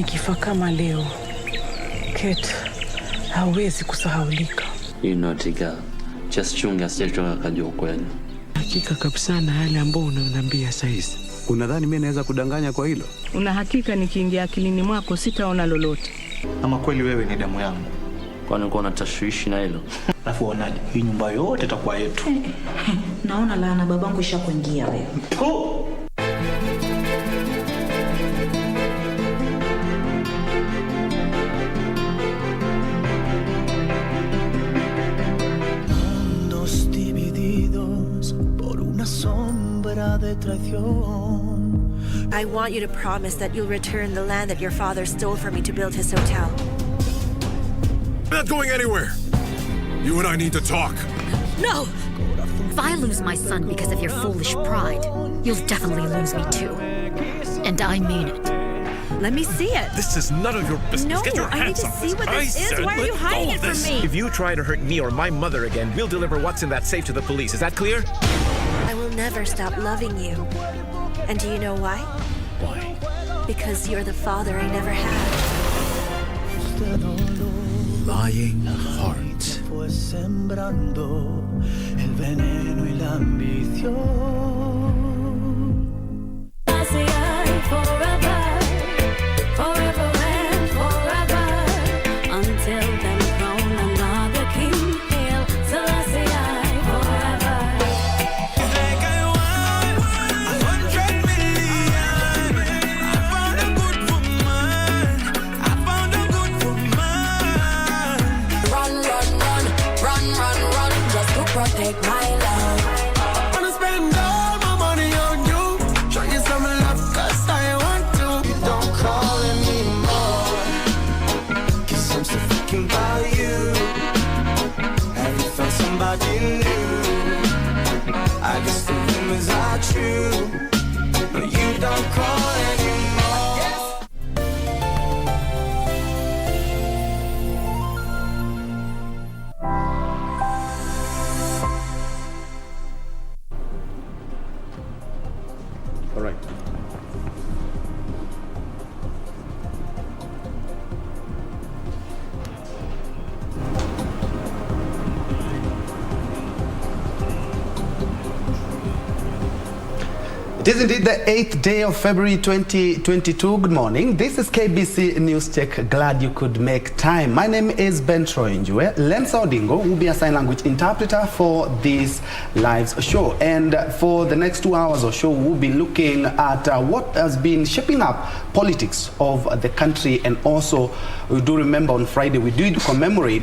Lakini kifa kama leo, Kate hawezi kusahaulika. You naughty girl. Just chunga sijachoka kajua ukweli. Hakika kabisa na yale ambao unaniambia saizi. Unadhani mimi naweza kudanganya kwa hilo? Una hakika nikiingia akilini mwako sitaona lolote? Ama kweli wewe ni damu yangu? Kwani uko na tashwishi na hilo? Alafu unaje? Hii nyumba yote itakuwa yetu. Naona laana babangu ishakuingia wewe. Mundos divididos por una sombra de traición. I want you to promise that you'll return the land that your father stole from me to build his hotel. I'm not going anywhere. You and I need to talk. No! If I lose my son because of your foolish pride, you'll definitely lose me too. And I mean it. Let me see it. This is none of your business. No, Get your I need hands to off see this. what this is. Said, Why are you hiding it from me? If you try to hurt me or my mother again, we'll deliver what's in that safe to the police. Is that clear? I will never stop loving you. And do you know why? Why? Because you're the father I never had. Lying heart fue sembrando el veneno y la ambición. Protect my love. I wanna spend all my money on you. Show you some love, cause I want to. You don't call anymore, cause I'm still thinking about you. Have you found somebody new? I guess the rumors are true, but you don't call anymore. All right. It is indeed the 8th day of February 2022. Good morning. This is KBC News Check. Glad you could make time. My name is Ben Troinjue. Lensa Odingo will be a sign language interpreter for this live show. And for the next 2 hours or so, we'll be looking at what has been shaping up politics of the country. And also, we do remember on Friday, we did commemorate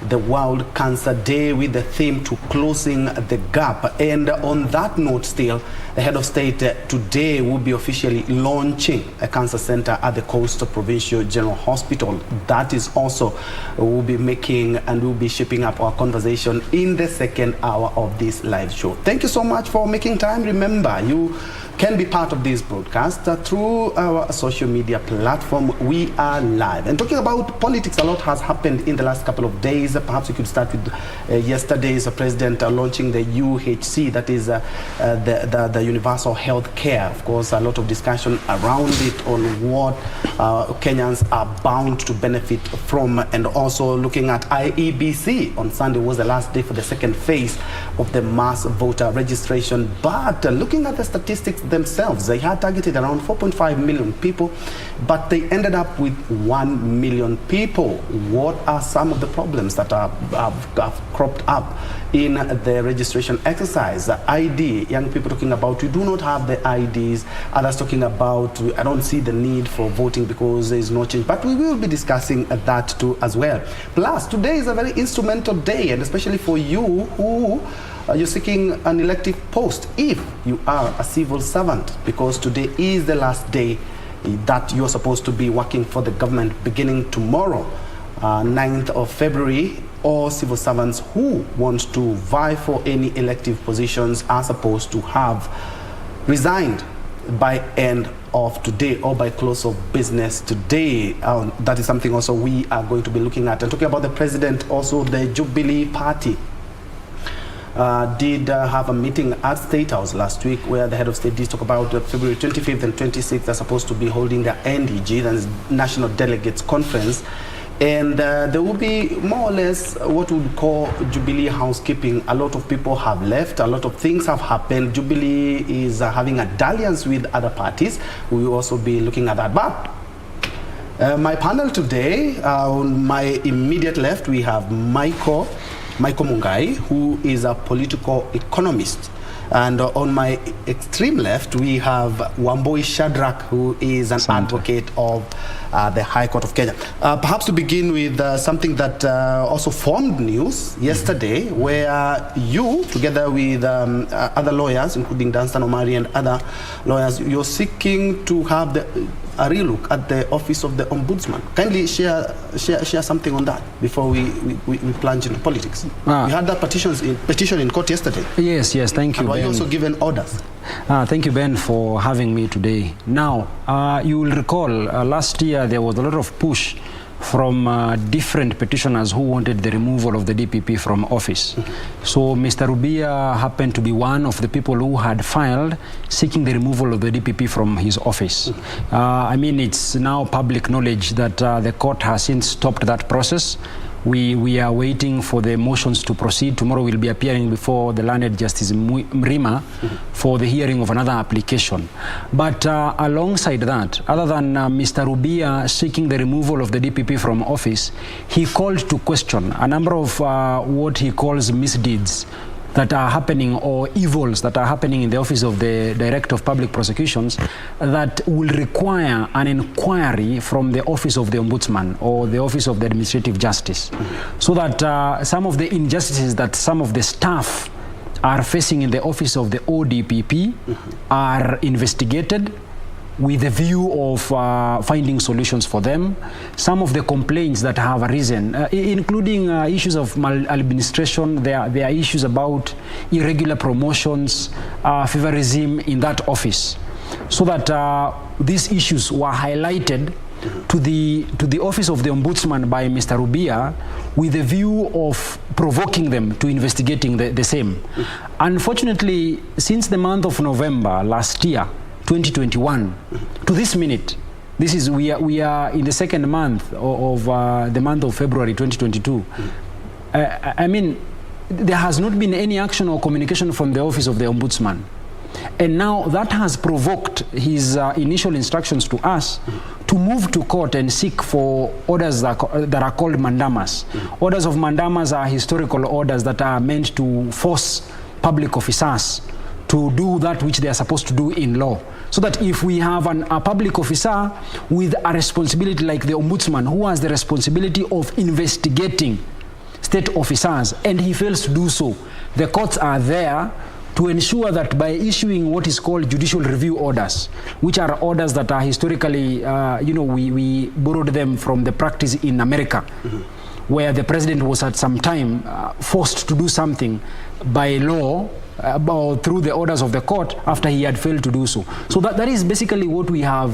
the World Cancer Day with the theme to closing the gap. And on that note still, the head of state today will be officially launching a cancer center at the Coastal Provincial General Hospital. That is also will be making and will be shaping up our conversation in the second hour of this live show. Thank you so much for making time. Remember, you can be part of this broadcast through our social media platform. We are live. And talking about politics, a lot has happened in the last couple of days. Perhaps we could start with yesterday's president launching the UHC, that is the Universal Health Care. Of course, a lot of discussion around it on what Kenyans are bound to benefit from, and also looking at IEBC. On Sunday was the last day for the second phase of the mass voter registration. But looking at the statistics themselves, they had targeted around 4.5 million people, but they ended up with 1 million people. What are some of the problems that have cropped up in the registration exercise? ID, young people talking about we do not have the IDs. Others talking about I don't see the need for voting because there is no change. But we will be discussing that too as well. Plus, today is a very instrumental day, and especially for you who you're seeking an elective post if you are a civil servant, because today is the last day that you're supposed to be working for the government beginning tomorrow, 9th of February. All civil servants who want to vie for any elective positions are supposed to have resigned by end of today or by close of business today. That is something also we are going to be looking at. And talking about the president, also the Jubilee Party did have a meeting at State House last week where the head of state did talk about February 25th and 26th. They're supposed to be holding the NDG, that is National Delegates Conference. And there will be more or less what we would call Jubilee housekeeping. A lot of people have left, a lot of things have happened. Jubilee is having a dalliance with other parties. We will also be looking at that. But my panel today, on my immediate left, we have Michael Mungai, who is a political economist. And on my extreme left, we have Wamboi Shadrach, who is an advocate of the High Court of Kenya. Perhaps to begin with something that also formed news yesterday, where you, together with other lawyers, including Danstan Omari and other lawyers, you're seeking to have a relook at the office of the Ombudsman. Kindly share something on that before we plunge into politics. We had that petition in court yesterday. Yes, thank you, and were Ben. you also given orders? Thank you, Ben, for having me today. Now, you will recall last year there was a lot of push from different petitioners who wanted the removal of the DPP from office. So Mr. Rubia happened to be one of the people who had filed seeking the removal of the DPP from his office. I mean, it's now public knowledge that the court has since stopped that process. We are waiting for the motions to proceed. Tomorrow we'll be appearing before the learned Justice Mrima for the hearing of another application. But alongside that, other than Mr. Rubia seeking the removal of the DPP from office, he called to question a number of what he calls misdeeds that are happening, or evils that are happening in the office of the Director of Public Prosecutions, that will require an inquiry from the office of the Ombudsman or the office of the Administrative Justice, so that some of the injustices that some of the staff are facing in the office of the ODPP are investigated with the view of finding solutions for them. Some of the complaints that have arisen, including issues of maladministration, there are issues about irregular promotions, favorism in that office, so that these issues were highlighted to the office of the Ombudsman by Mr. Rubia with the view of provoking them to investigating the same. Unfortunately, since the month of November last year, 2021, to this minute, we are in the second month of the month of February 2022. I mean, there has not been any action or communication from the office of the Ombudsman. And now that has provoked his initial instructions to us to move to court and seek for orders that are called mandamas. Orders of mandamas are historical orders that are meant to force public officers to do that which they are supposed to do in law. So that if we have a public officer with a responsibility like the Ombudsman, who has the responsibility of investigating state officers, and he fails to do so, the courts are there to ensure that by issuing what is called judicial review orders, which are orders that are historically, we borrowed them from the practice in America, where the president was at some time forced to do something by law through the orders of the court after he had failed to do so. So that is basically what we have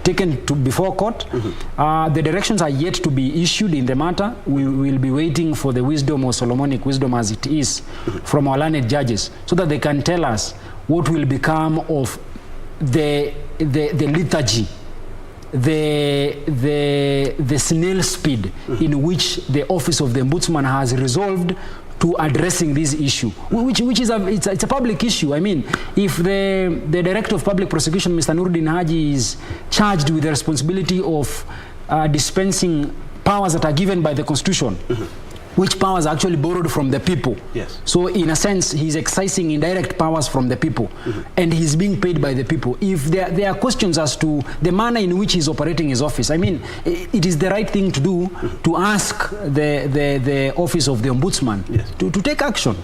taken to before court. The directions are yet to be issued in the matter. We will be waiting for the wisdom or Solomonic wisdom, as it is, from our learned judges, so that they can tell us what will become of the liturgy, the snail speed in which the office of the Ombudsman has resolved to addressing this issue, which is it's a public issue. I mean, if the Director of Public Prosecution, Mr. Nuruddin Haji, is charged with the responsibility of dispensing powers that are given by the Constitution, which powers are actually borrowed from the people. Yes. So in a sense, he's exercising indirect powers from the people, and he's being paid by the people. If there are questions as to the manner in which he's operating his office, I mean, it is the right thing to do to ask the office of the Ombudsman to take action.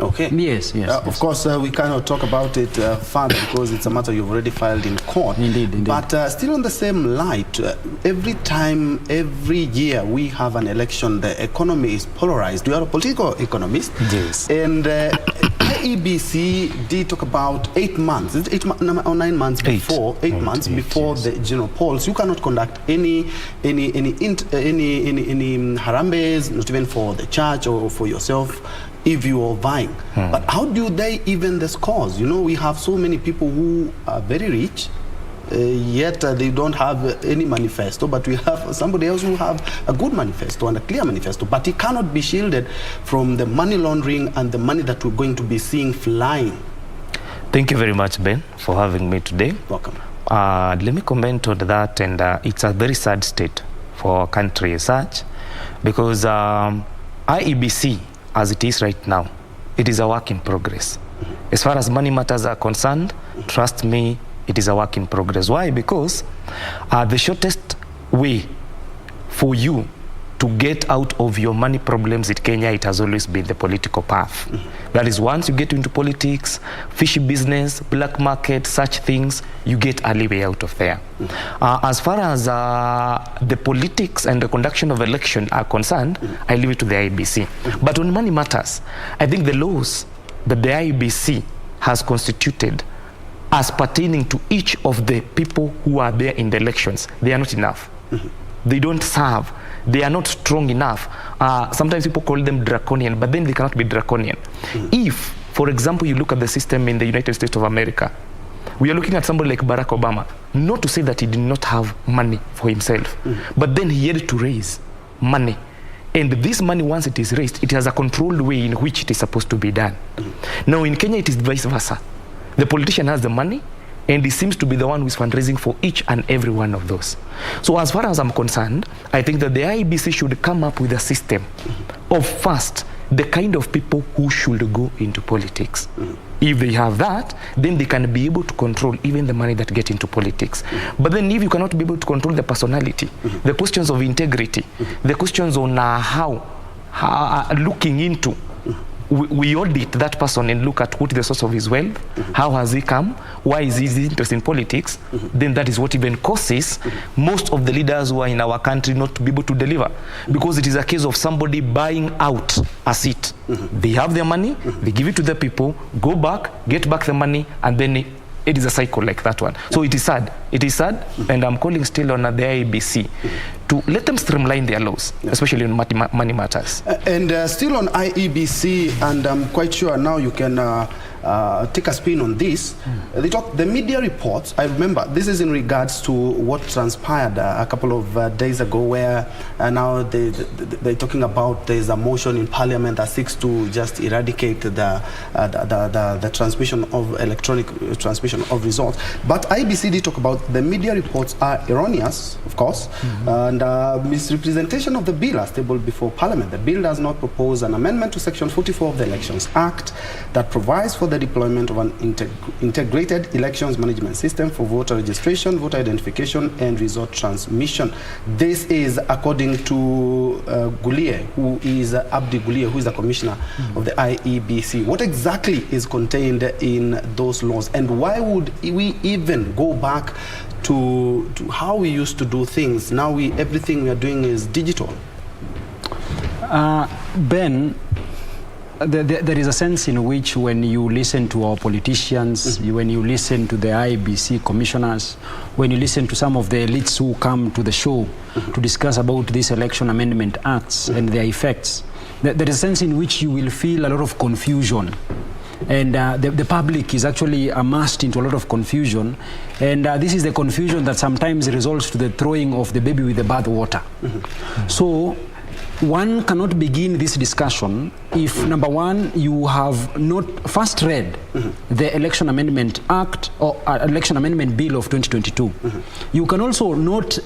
Okay. Yes. Of course, we cannot talk about it further because it's a matter you've already filed in court. Indeed. But still on the same light, every year we have an election, the economy is polarized. You are a political economist. Yes. And KBC did talk about 8 months, 9 months before, 8 months before the general polls. You cannot conduct any harambes, not even for the church or for yourself. if you are vying. But how do they even the scores? You know, we have so many people who are very rich, yet they don't have any manifesto, but we have somebody else who have a good manifesto and a clear manifesto, but he cannot be shielded from the money laundering and the money that we're going to be seeing flying. Thank you very much, Ben, for having me today. Welcome. Let me comment on that, and it's a very sad state for our country as such, because IEBC, as it is right now, it is a work in progress. As far as money matters are concerned, trust me, it is a work in progress. Why? Because the shortest way for you to get out of your money problems in Kenya, it has always been the political path. That is, once you get into politics, fishy business, black market, such things, you get a way out of there. As far as the politics and the conduction of election are concerned, I leave it to the IEBC. But on money matters, I think the laws that the IEBC has constituted as pertaining to each of the people who are there in the elections, they are not enough. They don't serve. They are not strong enough. Sometimes people call them draconian, but then they cannot be draconian. If, for example, you look at the system in the United States of America, we are looking at somebody like Barack Obama, not to say that he did not have money for himself, but then he had to raise money. And this money, once it is raised, it has a controlled way in which it is supposed to be done. Now in Kenya, it is vice versa. The politician has the money, and he seems to be the one who is fundraising for each and every one of those. So as far as I'm concerned, I think that the IEBC should come up with a system of first, the kind of people who should go into politics. If they have that, then they can be able to control even the money that get into politics. But then if you cannot be able to control the personality, the questions of integrity, the questions on how looking into, we audit that person and look at what is the source of his wealth, how has he come, why is his interest in politics, then that is what even causes most of the leaders who are in our country not to be able to deliver. Because it is a case of somebody buying out a seat. They have their money, they give it to the people, go back, get back the money, and then it is a cycle like that one. So it is sad. It is sad, and I'm calling still on the IEBC to let them streamline their laws, especially on money matters. And still on IEBC, and I'm quite sure now you can take a spin on this. The media reports, I remember, this is in regards to what transpired a couple of days ago, where now they're talking about there's a motion in Parliament that seeks to just eradicate the transmission of electronic transmission of results. But IEBC did talk about the media reports are erroneous, of course, and misrepresentation of the bill as tabled before Parliament. The bill does not propose an amendment to Section 44 of the Elections Act that provides for the deployment of an integrated elections management system for voter registration, voter identification, and result transmission. This is according to Gulie, who is Abdi Gulie, who is the commissioner of the IEBC. What exactly is contained in those laws, and why would we even go back to how we used to do things? Now everything we are doing is digital. Ben, there is a sense in which when you listen to our politicians, when you listen to the IEBC commissioners, when you listen to some of the elites who come to the show to discuss about these election amendment acts and their effects, there is a sense in which you will feel a lot of confusion. And the public is actually immersed into a lot of confusion. And this is the confusion that sometimes results to the throwing of the baby with the bathwater. So one cannot begin this discussion if, number one, you have not first read the Election Amendment Act or Election Amendment Bill of 2022. You can also not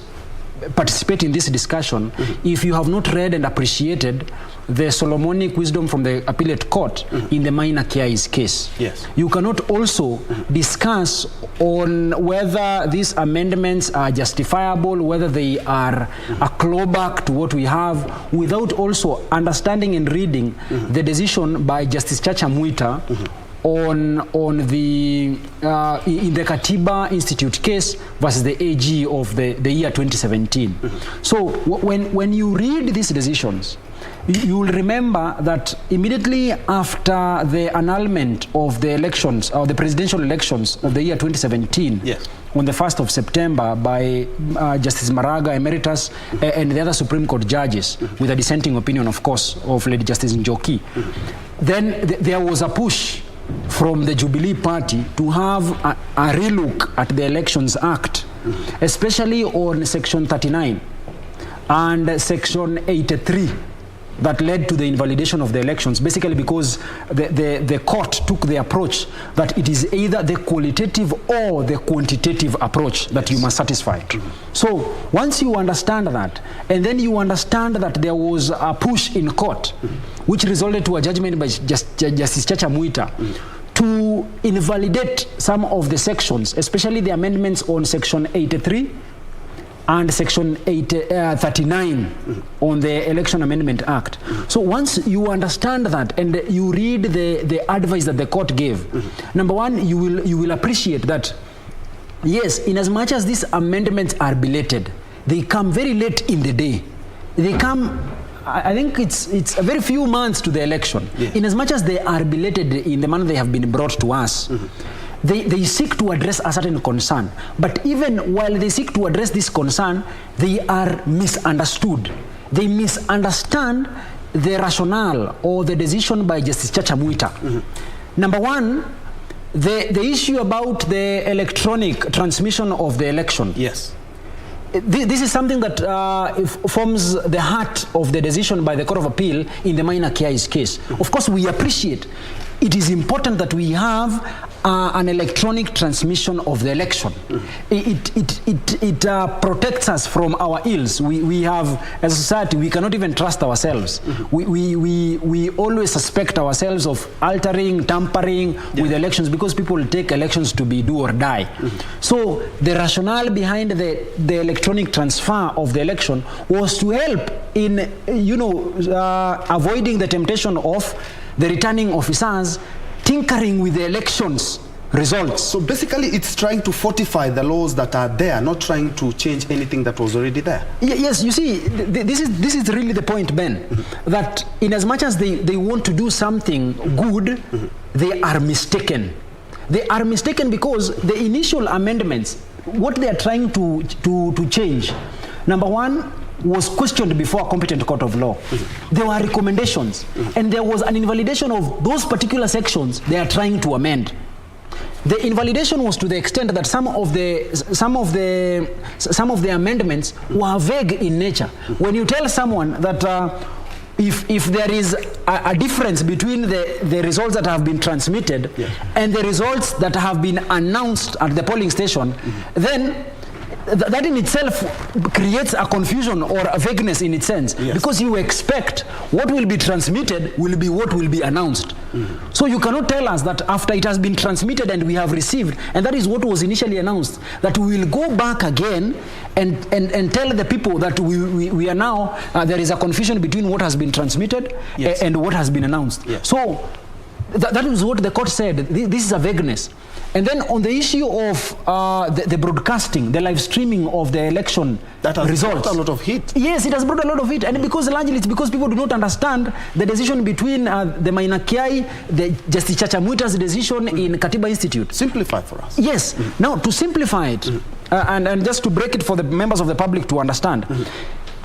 participate in this discussion if you have not read and appreciated the Solomonic wisdom from the appellate court in the minor Kiais case. Yes. You cannot also discuss on whether these amendments are justifiable, whether they are a clawback to what we have, without also understanding and reading the decision by Justice Chacha Mwita on the in the Katiba Institute case versus the AG of the year 2017. So when you read these decisions, you will remember that immediately after the annulment of the elections, or the presidential elections of the year 2017, on the 1st of September by Justice Maraga Emeritus and the other Supreme Court judges, with a dissenting opinion, of course, of Lady Justice Njoki, then there was a push from the Jubilee Party to have a relook at the Elections Act, especially on Section 39 and Section 83 that led to the invalidation of the elections, basically because the court took the approach that it is either the qualitative or the quantitative approach that you must satisfy. So once you understand that, and then you understand that there was a push in court, which resulted to a judgment by Justice Chacha Mwita, to invalidate some of the sections, especially the amendments on Section 83 and Section 39 on the Election Amendment Act. So once you understand that and you read the advice that the court gave, number one, you will appreciate that, yes, in as much as these amendments are belated, they come very late in the day. They come, I think it's a very few months to the election. In as much as they are belated in the manner they have been brought to us, they seek to address a certain concern. But even while they seek to address this concern, they are misunderstood. They misunderstand the rationale or the decision by Justice Chacha Mwita. Number one, the issue about the electronic transmission of the election. Yes. This is something that forms the heart of the decision by the Court of Appeal in the Minor Kiais case. Of course, we appreciate it is important that we have an electronic transmission of the election. It protects us from our ills. We have, as a society, we cannot even trust ourselves. We always suspect ourselves of altering, tampering with elections, because people take elections to be do or die. So the rationale behind the electronic transfer of the election was to help in, avoiding the temptation of the returning officers tinkering with the elections results. So basically it's trying to fortify the laws that are there, not trying to change anything that was already there. Yes, you see, this is really the point, Ben, that in as much as they want to do something good, they are mistaken. They are mistaken because the initial amendments, what they are trying to change, number one, was questioned before a competent court of law. There were recommendations, and there was an invalidation of those particular sections they are trying to amend. The invalidation was to the extent that some of the amendments were vague in nature. When you tell someone that if there is a difference between the results that have been transmitted and the results that have been announced at the polling station, then that in itself creates a confusion or a vagueness in its sense, because you expect what will be transmitted will be what will be announced. So you cannot tell us that after it has been transmitted and we have received, and that is what was initially announced, that we will go back again and tell the people that we are now, there is a confusion between what has been transmitted and what has been announced. So that is what the court said. This is a vagueness. And then on the issue of the broadcasting, the live streaming of the election results, brought a lot of heat. Yes, it has brought a lot of heat, and because largely it's because people do not understand the decision between the Minor Kiai, the Justice Chacha Mwita's decision in Katiba Institute. Simplify for us. Yes. Now, to simplify it, and just to break it for the members of the public to understand,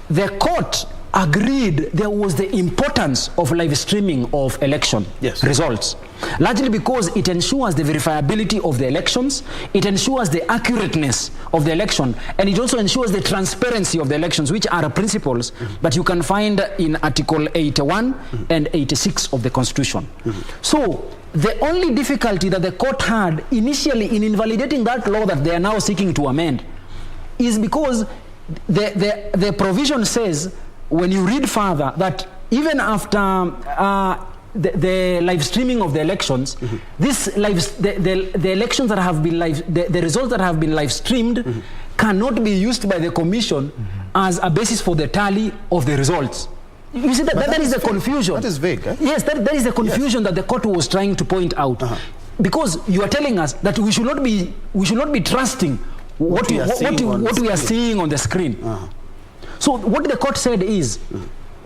the court agreed there was the importance of live streaming of election results, largely because it ensures the verifiability of the elections, it ensures the accurateness of the election, and it also ensures the transparency of the elections, which are principles that you can find in Article 81 and 86 of the Constitution. So the only difficulty that the court had initially in invalidating that law that they are now seeking to amend is because the provision says, when you read further, that even after the live streaming of the elections, the elections that have been the results that have been live streamed cannot be used by the commission as a basis for the tally of the results. You see, that is the confusion. That is vague. Yes, that is the confusion that the court was trying to point out, because you are telling us that we should not be trusting what we are seeing on the screen. So what the court said is,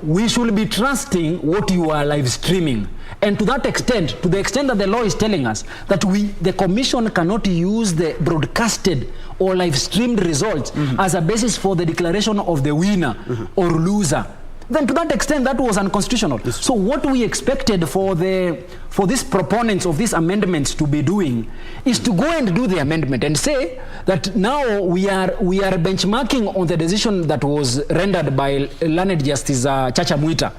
we should be trusting what you are live streaming. And to that extent, to the extent that the law is telling us that the commission cannot use the broadcasted or live streamed results as a basis for the declaration of the winner or loser, then to that extent that was unconstitutional. So what we expected for these proponents of these amendments to be doing is to go and do the amendment and say that now we are benchmarking on the decision that was rendered by learned Justice Chacha Mwita,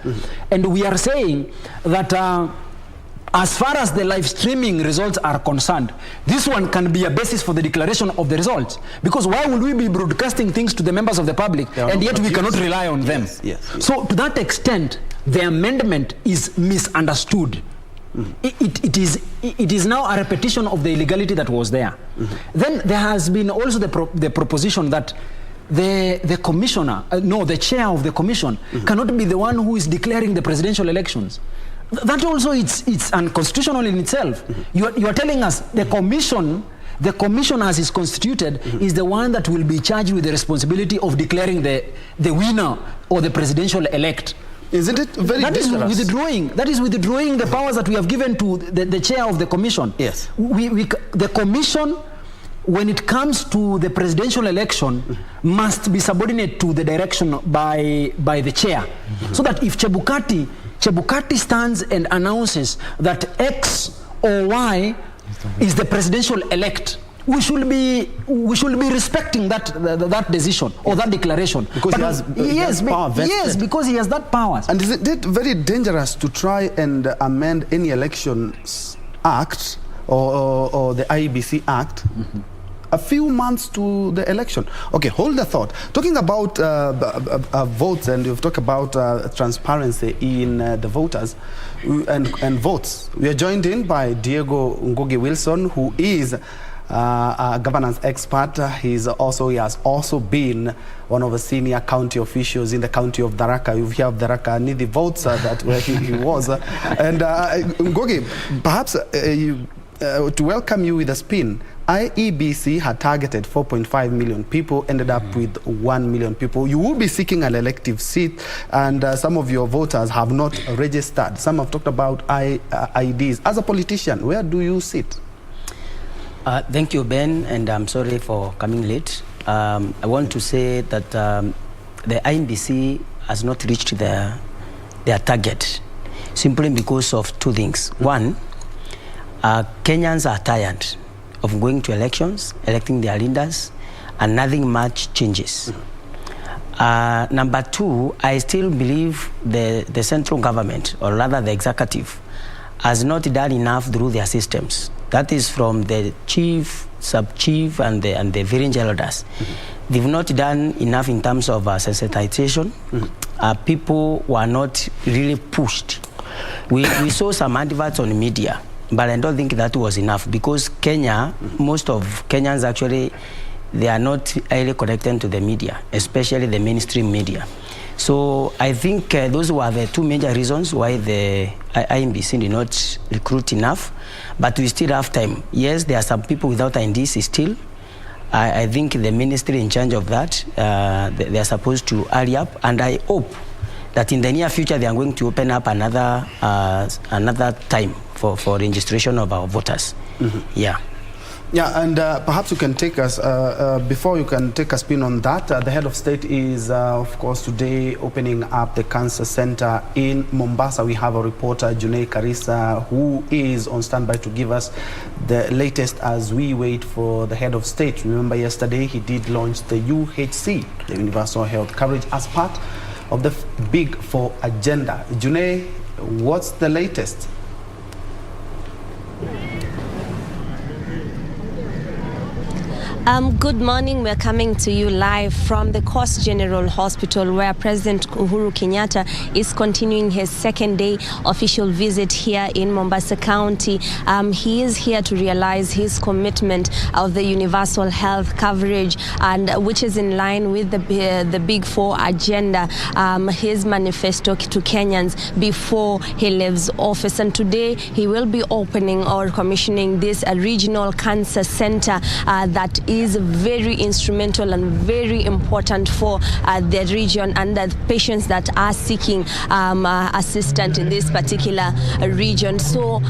and we are saying that as far as the live streaming results are concerned, this one can be a basis for the declaration of the results. Because why would we be broadcasting things to the members of the public and yet we cannot rely on them? So to that extent, the amendment is misunderstood. It is now a repetition of the illegality that was there. Then there has been also the proposition that the commissioner, the chair of the commission cannot be the one who is declaring the presidential elections. That also it's unconstitutional in itself. You are telling us the commission as is constituted is the one that will be charged with the responsibility of declaring the winner or the presidential elect. Isn't it very dangerous? That is withdrawing the powers that we have given to the chair of the commission. Yes. The commission, when it comes to the presidential election, must be subordinate to the direction by the chair. So that if Chebukati stands and announces that X or Y is the presidential elect, we should be respecting that decision or that declaration. Because he has power vested. Yes, because he has that power. And is it very dangerous to try and amend any elections act or the IEBC Act a few months to the election? Okay, hold the thought. Talking about votes, and you've talked about transparency in the voters and votes. We are joined in by Diego Ngugi Wilson, who is a governance expert. He has also been one of the senior county officials in the county of Tharaka. You have Tharaka Nithi votes that where he was. And Ngugi, perhaps to welcome you with a spin, IEBC had targeted 4.5 million people, ended up with 1 million people. You will be seeking an elective seat, and some of your voters have not registered. Some have talked about IDs. As a politician, where do you sit? Thank you, Ben, and I'm sorry for coming late. I want to say that the IEBC has not reached their target simply because of two things. One, Kenyans are tired of going to elections, electing their leaders, and nothing much changes. Number two, I still believe the central government, or rather the executive, has not done enough through their systems. That is from the chief, sub-chief, and the village elders. They've not done enough in terms of sensitization. People were not really pushed. We saw some adverts on media, but I don't think that was enough, because Kenya, most of Kenyans actually, they are not highly connected to the media, especially the mainstream media. So I think those were the two major reasons why the IEBC did not recruit enough, but we still have time. Yes, there are some people without IDs still. I think the ministry in charge of that, they are supposed to hurry up, and I hope that in the near future they are going to open up another time for registration of our voters. Yeah. Yeah, and perhaps you can take us, before you can take a spin on that, the head of state is, of course, today opening up the cancer center in Mombasa. We have a reporter, Junei Karisa, who is on standby to give us the latest as we wait for the head of state. Remember, yesterday he did launch the UHC, the Universal Health Coverage, as part of the Big Four agenda. Junei, what's the latest? Good morning. We're coming to you live from the Coast General Hospital, where President Uhuru Kenyatta is continuing his second day official visit here in Mombasa County. He is here to realize his commitment of the universal health coverage, and which is in line with the Big Four agenda, his manifesto to Kenyans before he leaves office. And today he will be opening or commissioning this regional cancer center that is is very instrumental and very important for the region and the patients that are seeking assistance in this particular region. So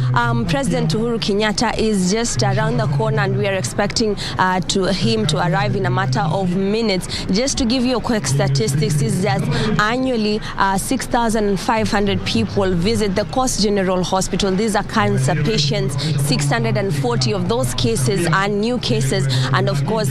President Uhuru Kenyatta is just around the corner, and we are expecting him to arrive in a matter of minutes. Just to give you a quick statistics is that annually 6,500 people visit the Coast General Hospital. These are cancer patients. 640 of those cases are new cases, and of course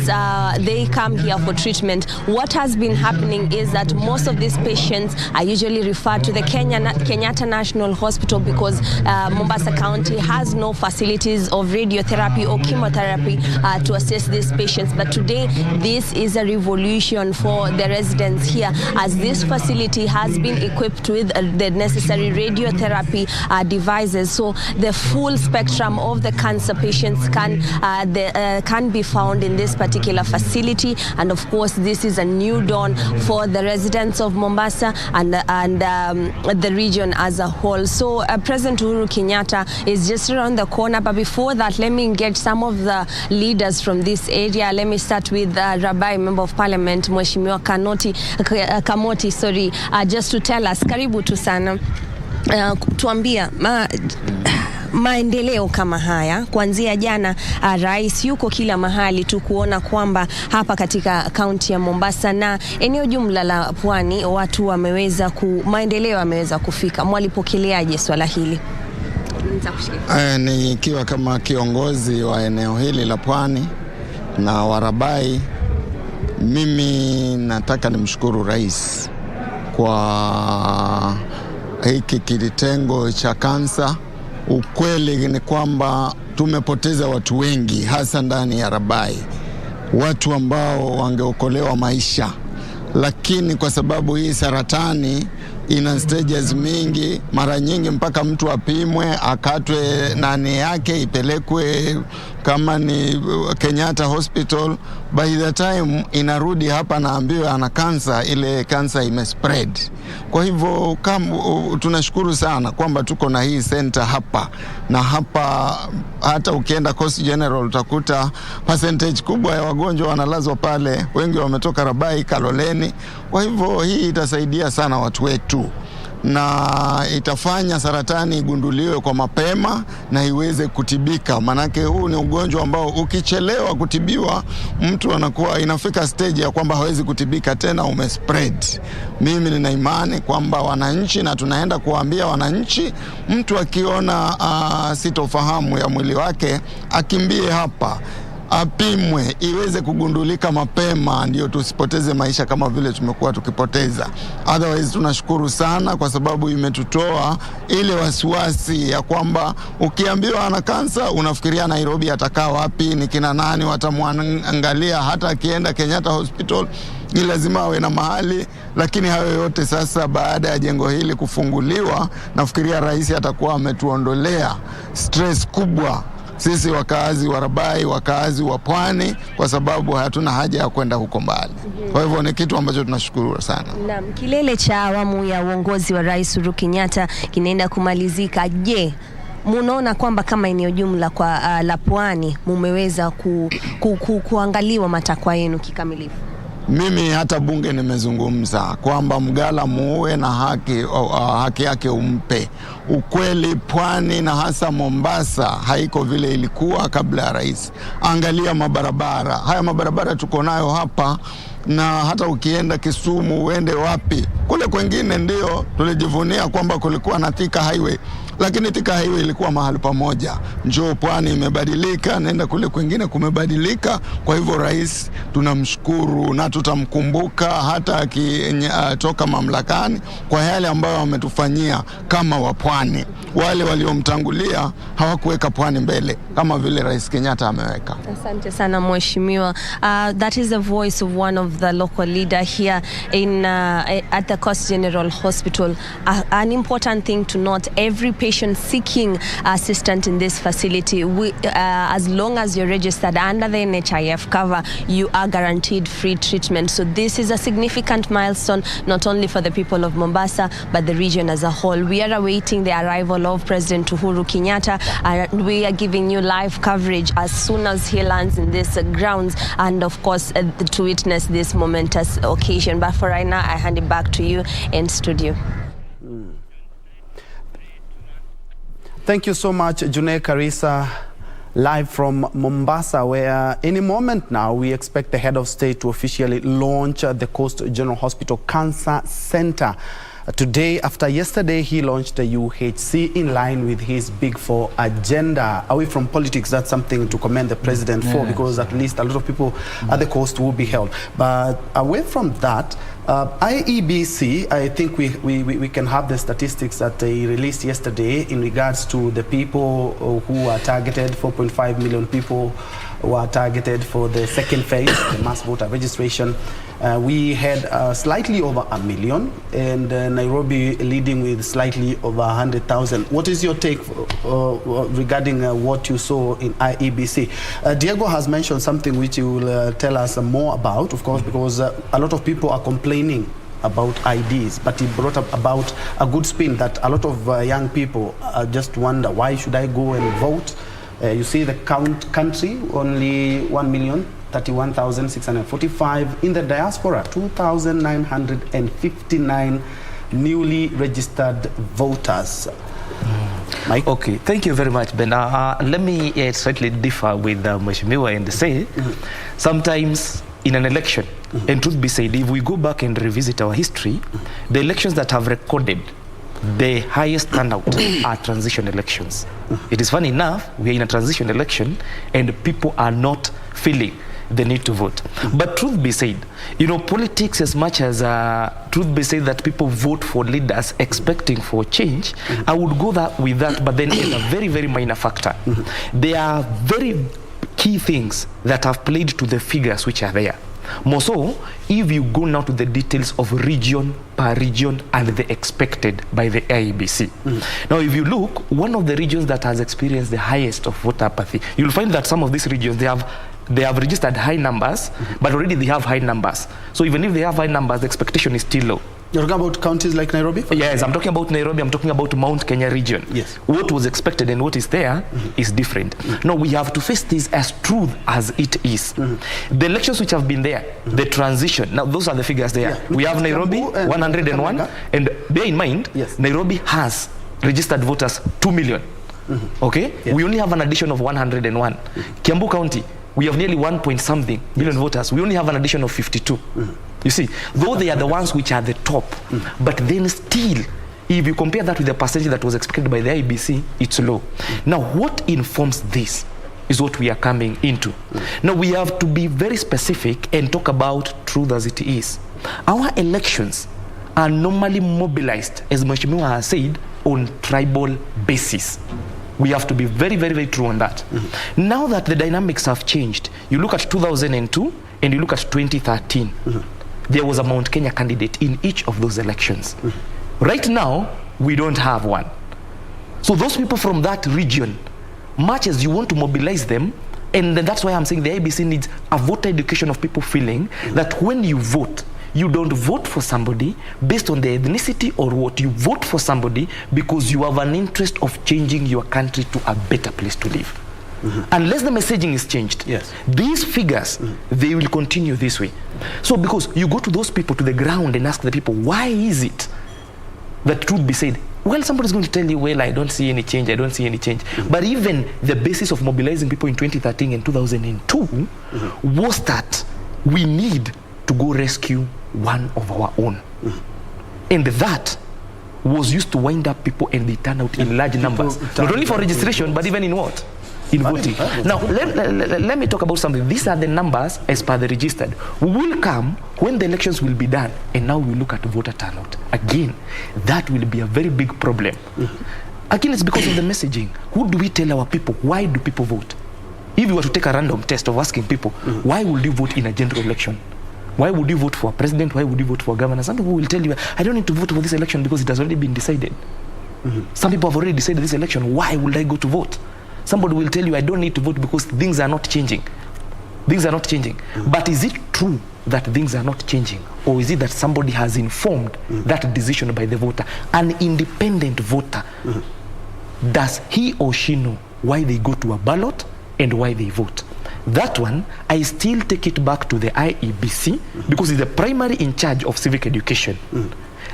they come here for treatment. What has been happening is that most of these patients are usually referred to the Kenyatta National Hospital because Mombasa County has no facilities of radiotherapy or chemotherapy to assess these patients. But today, this is a revolution for the residents here, as this facility has been equipped with the necessary radiotherapy devices. So the full spectrum of the cancer patients can be found in this particular facility. And of course, this is a new dawn for the residents of Mombasa and the region as a whole. So President Uhuru Kenyatta is just around the corner. But before that, let me engage some of the leaders from this area. Let me start with Rabbi, Member of Parliament, Mheshimiwa Kamoti, just to tell us, karibu tu sana, tuambia maendeleo kama haya kuanzia jana. Rais yuko kila mahali tu kuona kwamba hapa katika kaunti ya Mombasa na eneo jumla la Pwani watu wameweza maendeleo yameweza kufika. Mwalipokeleaje swala hili? Nikiwa kama kiongozi wa eneo hili la Pwani na Warabai, mimi nataka nimshukuru rais kwa hiki kitengo cha kansa. Ukweli ni kwamba tumepoteza watu wengi, hasa ndani ya Rabai, watu ambao wangeokolewa maisha, lakini kwa sababu hii saratani ina stages mingi, mara nyingi mpaka mtu apimwe, akatwe nani yake, ipelekwe kama ni Kenyatta Hospital, by the time inarudi hapa naambiwa ana kansa, ile kansa imespread. Kwa hivyo tunashukuru sana kwamba tuko na hii center hapa, na hapa hata ukienda Coast General utakuta percentage kubwa ya wagonjwa wanalazwa pale, wengi wametoka Rabai, Kaloleni. Kwa hivyo hii itasaidia sana watu wetu na itafanya saratani igunduliwe kwa mapema na iweze kutibika. Manake huu ni ugonjwa ambao ukichelewa kutibiwa, mtu anakuwa inafika stage ya kwamba hawezi kutibika tena, umespread. Mimi nina imani kwamba wananchi, na tunaenda kuambia wananchi, mtu akiona sitofahamu ya mwili wake akimbie hapa, apimwe, iweze kugundulika mapema, ndio tusipoteze maisha kama vile tumekuwa tukipoteza. Otherwise tunashukuru sana kwa sababu imetutoa ile wasiwasi ya kwamba ukiambiwa ana kansa unafikiria Nairobi atakaa wapi, ni kina nani watamwangalia. Hata akienda Kenyatta Hospital ni lazima awe na mahali. Lakini hayo yote sasa, baada ya jengo hili kufunguliwa, nafikiria rais atakuwa ametuondolea stress kubwa sisi wakazi wa Rabai, wakazi wa Pwani, kwa sababu hatuna haja ya kwenda huko mbali. Kwa hivyo ni kitu ambacho tunashukuru sana. Naam, kilele cha awamu ya uongozi wa Rais Uhuru Kenyatta kinaenda kumalizika. Je, munaona kwamba kama eneo jumla kwa la Pwani mumeweza kuangaliwa matakwa yenu kikamilifu? Mimi hata bunge nimezungumza kwamba mgala muue na haki yake umpe. Ukweli Pwani na hasa Mombasa haiko vile ilikuwa kabla ya rais. Angalia mabarabara. Haya mabarabara tuko nayo hapa, na hata ukienda Kisumu uende wapi, kule kwengine ndio tulijivunia kwamba kulikuwa na Thika Highway, lakini Thika Highway ilikuwa mahali pamoja. Njoo Pwani imebadilika, nenda kule kwengine kumebadilika. Kwa hivyo rais tunamshukuru na tutamkumbuka hata akitoka mamlakani kwa yale ambayo wametufanyia kama wa Pwani. Wale waliomtangulia hawakuweka Pwani mbele kama vile Rais Kenyatta ameweka. Asante sana mheshimiwa. That is the voice of one of of the local leader here in at the Coast General Hospital. An important thing to note, every patient seeking assistance in this facility, as long as you're registered under the NHIF cover, you are guaranteed free treatment. So this is a significant milestone, not only for the people of Mombasa, but the region as a whole. We are awaiting the arrival of President Uhuru Kenyatta, and we are giving you live coverage as soon as he lands in this grounds, and of course to witness this momentous occasion. But for right now, I hand it back to you in studio. Thank you so much, June Karisa, live from Mombasa, where any moment now we expect the head of state to officially launch the Coast General Hospital Cancer Center. Today, after yesterday, he launched the UHC in line with his Big Four agenda. Away from politics, that's something to commend the president for, because at least a lot of people at the coast will be held. But away from that, IEBC, I think we can have the statistics that they released yesterday in regards to the people who are targeted. 4.5 million people were targeted for the second phase, the mass voter registration. We had slightly over 1 million, and Nairobi leading with slightly over 100,000. What is your take regarding what you saw in IEBC? Diego has mentioned something which he will tell us more about, of course, because a lot of people are complaining about IDs, but he brought up about a good spin that a lot of young people just wonder, why should I go and vote? You see the country, only 1,031,645. In the diaspora, 2,959 newly registered voters. Mike? Okay, thank you very much, Ben. Let me slightly differ with Mheshimiwa and say, sometimes in an election, and truth be said, if we go back and revisit our history, the elections that have recorded the highest turnout are transition elections. It is funny enough, we are in a transition election and people are not feeling the need to vote. But truth be said, you know, politics, as much as truth be said that people vote for leaders expecting for change, I would go with that, but then it's a very, very minor factor. There are very key things that have played to the figures which are there. More so, if you go now to the details of region per region and the expected by the IEBC. Now, if you look, one of the regions that has experienced the highest of voter apathy, you'll find that some of these regions, they have registered high numbers, but already they have high numbers. So even if they have high numbers, the expectation is still low. You're talking about counties like Nairobi? Yes, I'm talking about Nairobi, I'm talking about Mount Kenya region. Yes. What was expected and what is there is different. Now, we have to face this as truth as it is. The elections which have been there, the transition, now those are the figures there. Yeah. We have Nairobi, 101, and bear in mind, Nairobi has registered voters 2 million. Okay? Yes. We only have an addition of 101. Kiambu County, we have nearly 1-point-something million voters. We only have an addition of 52. You see, though they are the ones which are the top, but then still, if you compare that with the percentage that was expected by the IBC, it's low. Now, what informs this is what we are coming into. Now, we have to be very specific and talk about truth as it is. Our elections are normally mobilized, as Mheshimiwa has said, on tribal basis. We have to be very, very, very true on that. Now that the dynamics have changed, you look at 2002 and you look at 2013, there was a Mount Kenya candidate in each of those elections. Right now, we don't have one. So those people from that region, much as you want to mobilize them, and that's why I'm saying the IBC needs a voter education of people feeling that when you vote, you don't vote for somebody based on the ethnicity or what. You vote for somebody because you have an interest of changing your country to a better place to live. Unless the messaging is changed, these figures, they will continue this way. So because you go to those people, to the ground, and ask the people, why is it that truth be said? Well, somebody's going to tell you, well, I don't see any change, I don't see any change. But even the basis of mobilizing people in 2013 and 2002 was that we need to go rescue one of our own. And that was used to wind up people, and they turn out in large numbers. Not only for registration, but even in what? In voting. Now, let me talk about something. These are the numbers as per the registered. We will come when the elections will be done, and now we look at voter turnout. Again, that will be a very big problem. Again, it's because of the messaging. Who do we tell our people? Why do people vote? If you were to take a random test of asking people, why will you vote in a general election? Why would you vote for a president? Why would you vote for a governor? Some people will tell you, I don't need to vote for this election because it has already been decided. Some people have already decided this election. Why would I go to vote? Somebody will tell you, I don't need to vote because things are not changing. Things are not changing. But is it true that things are not changing? Or is it that somebody has informed that decision by the voter? An independent voter, does he or she know why they go to a ballot and why they vote? That one, I still take it back to the IEBC because it's the primary in charge of civic education.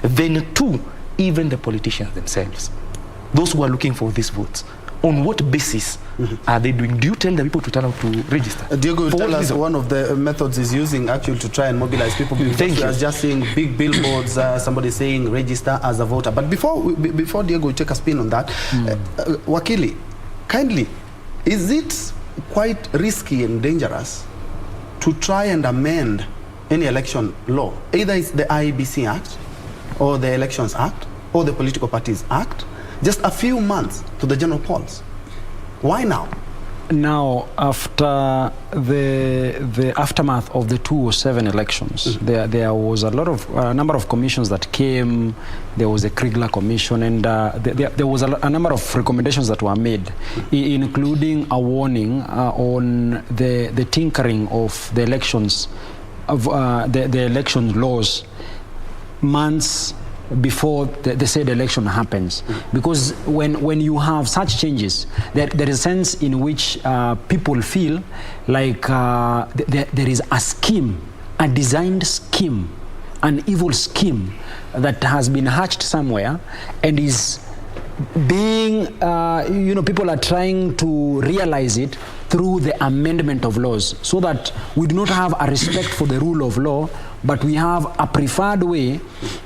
Then two, even the politicians themselves, those who are looking for these votes. On what basis are they doing? Do you tell the people to turn out to register? Diego will tell us one of the methods is using actually to try and mobilize people. Thank you. I was just seeing big billboards, somebody saying register as a voter. But before Diego will take a spin on that, Wakili, kindly, is it quite risky and dangerous to try and amend any election law? Either it's the IEBC Act or the Elections Act or the Political Parties Act, just a few months to the general polls. Why now? Now, after the aftermath of the 2007 elections, there was a number of commissions that came. There was the Kriegler Commission, and there was a number of recommendations that were made, including a warning on the tinkering of the elections, of the election laws, months before the said election happens. Because when you have such changes, there is a sense in which people feel like there is a scheme, a designed scheme, an evil scheme that has been hatched somewhere and is being, people are trying to realize it through the amendment of laws, so that we do not have a respect for the rule of law, but we have a preferred way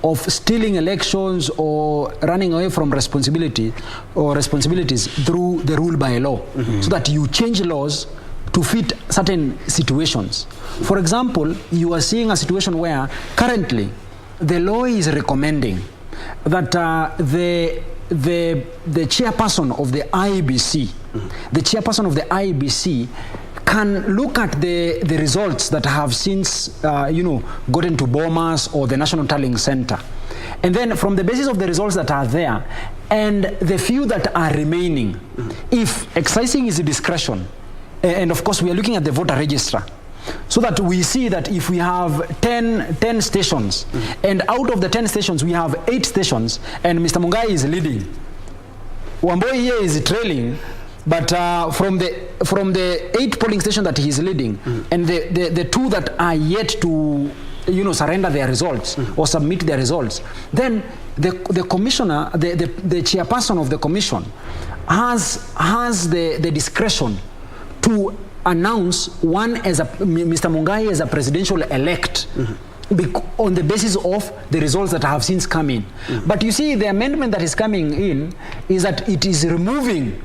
of stealing elections or running away from responsibility or responsibilities through the rule by law, so that you change laws to fit certain situations. For example, you are seeing a situation where currently the law is recommending that the chairperson of the IEBC, the chairperson of the IEBC can look at the results that have since, gotten to Bomas or the National Tallying Center. And then from the basis of the results that are there and the few that are remaining, if exercising is a discretion, and of course we are looking at the voter register, so that we see that if we have 10 stations, and out of the 10 stations we have 8 stations, and Mr. Mungai is leading, Wamboi here is trailing, but from the 8 polling stations that he is leading, and the 2 that are yet to surrender their results or submit their results, then the commissioner, the chairperson of the commission has the discretion to announce one as Mr. Mungai as a presidential elect on the basis of the results that have since come in. But you see, the amendment that is coming in is that it is removing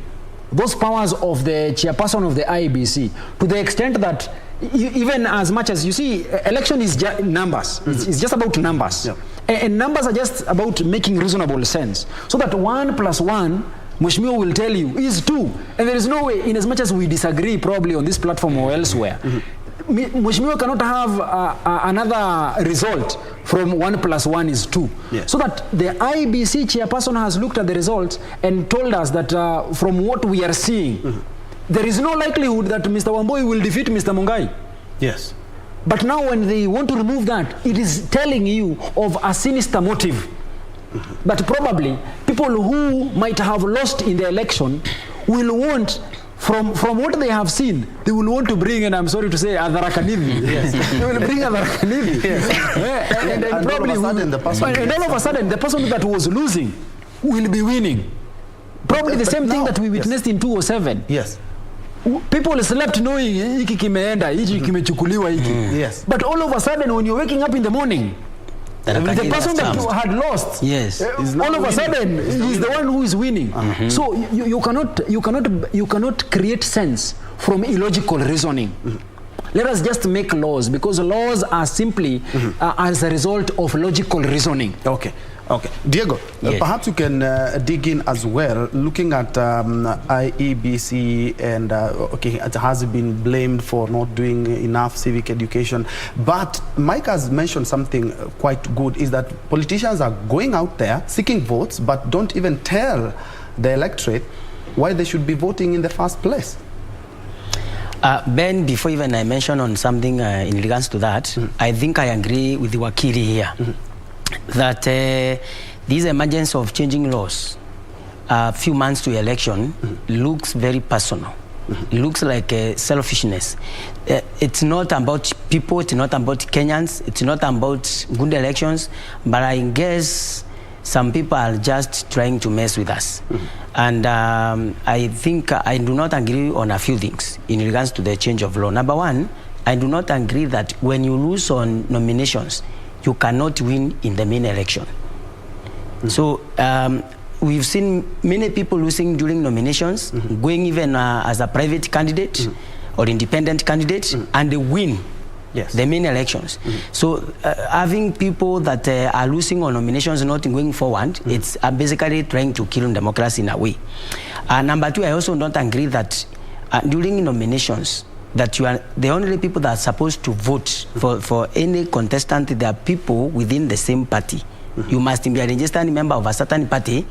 those powers of the chairperson of the IEBC to the extent that even as much as, you see, election is just numbers. It's just about numbers. And numbers are just about making reasonable sense. So that 1 + 1, Mheshimiwa will tell you, is 2. And there is no way, in as much as we disagree probably on this platform or elsewhere, Mheshimiwa cannot have another result from 1 + 1 is 2. So that the IEBC chairperson has looked at the results and told us that from what we are seeing, there is no likelihood that Mr. Wamboi will defeat Mr. Mungai. Yes. But now when they want to remove that, it is telling you of a sinister motive. But probably people who might have lost in the election will want, from what they have seen, they will want to bring, and I'm sorry to say, Adharakanivi. They will bring Adharakanivi. And probably all of a sudden, the person that was losing will be winning. Probably the same thing that we witnessed in 2007. Yes. People slept knowing hiki kimeenda, hiki kimechukuliwa hiki. Yes. But all of a sudden, when you're waking up in the morning, the person that had lost, all of a sudden, he's the one who is winning. So you cannot create sense from illogical reasoning. Let us just make laws, because laws are simply as a result of logical reasoning. Okay. Okay. Diego, Yes. Perhaps you can dig in as well, looking at IEBC, and okay, it has been blamed for not doing enough civic education. But Mike has mentioned something quite good, is that politicians are going out there seeking votes, but don't even tell the electorate why they should be voting in the first place. Ben, before even I mention on something in regards to that, I think I agree with the Wakili here. That this emergence of changing laws a few months to election looks very personal. It looks like selfishness. It's not about people, it's not about Kenyans, it's not about good elections, but I guess some people are just trying to mess with us. And I think I do not agree on a few things in regards to the change of law. Number one, I do not agree that when you lose on nominations, you cannot win in the main election. So we've seen many people losing during nominations, going even as a private candidate or independent candidate, and they win the main elections. So having people that are losing on nominations, not going forward, it's basically trying to kill democracy in a way. Number two, I also don't agree that during nominations, that you are the only people that are supposed to vote for any contestant. There are people within the same party. You must be a registered member of a certain party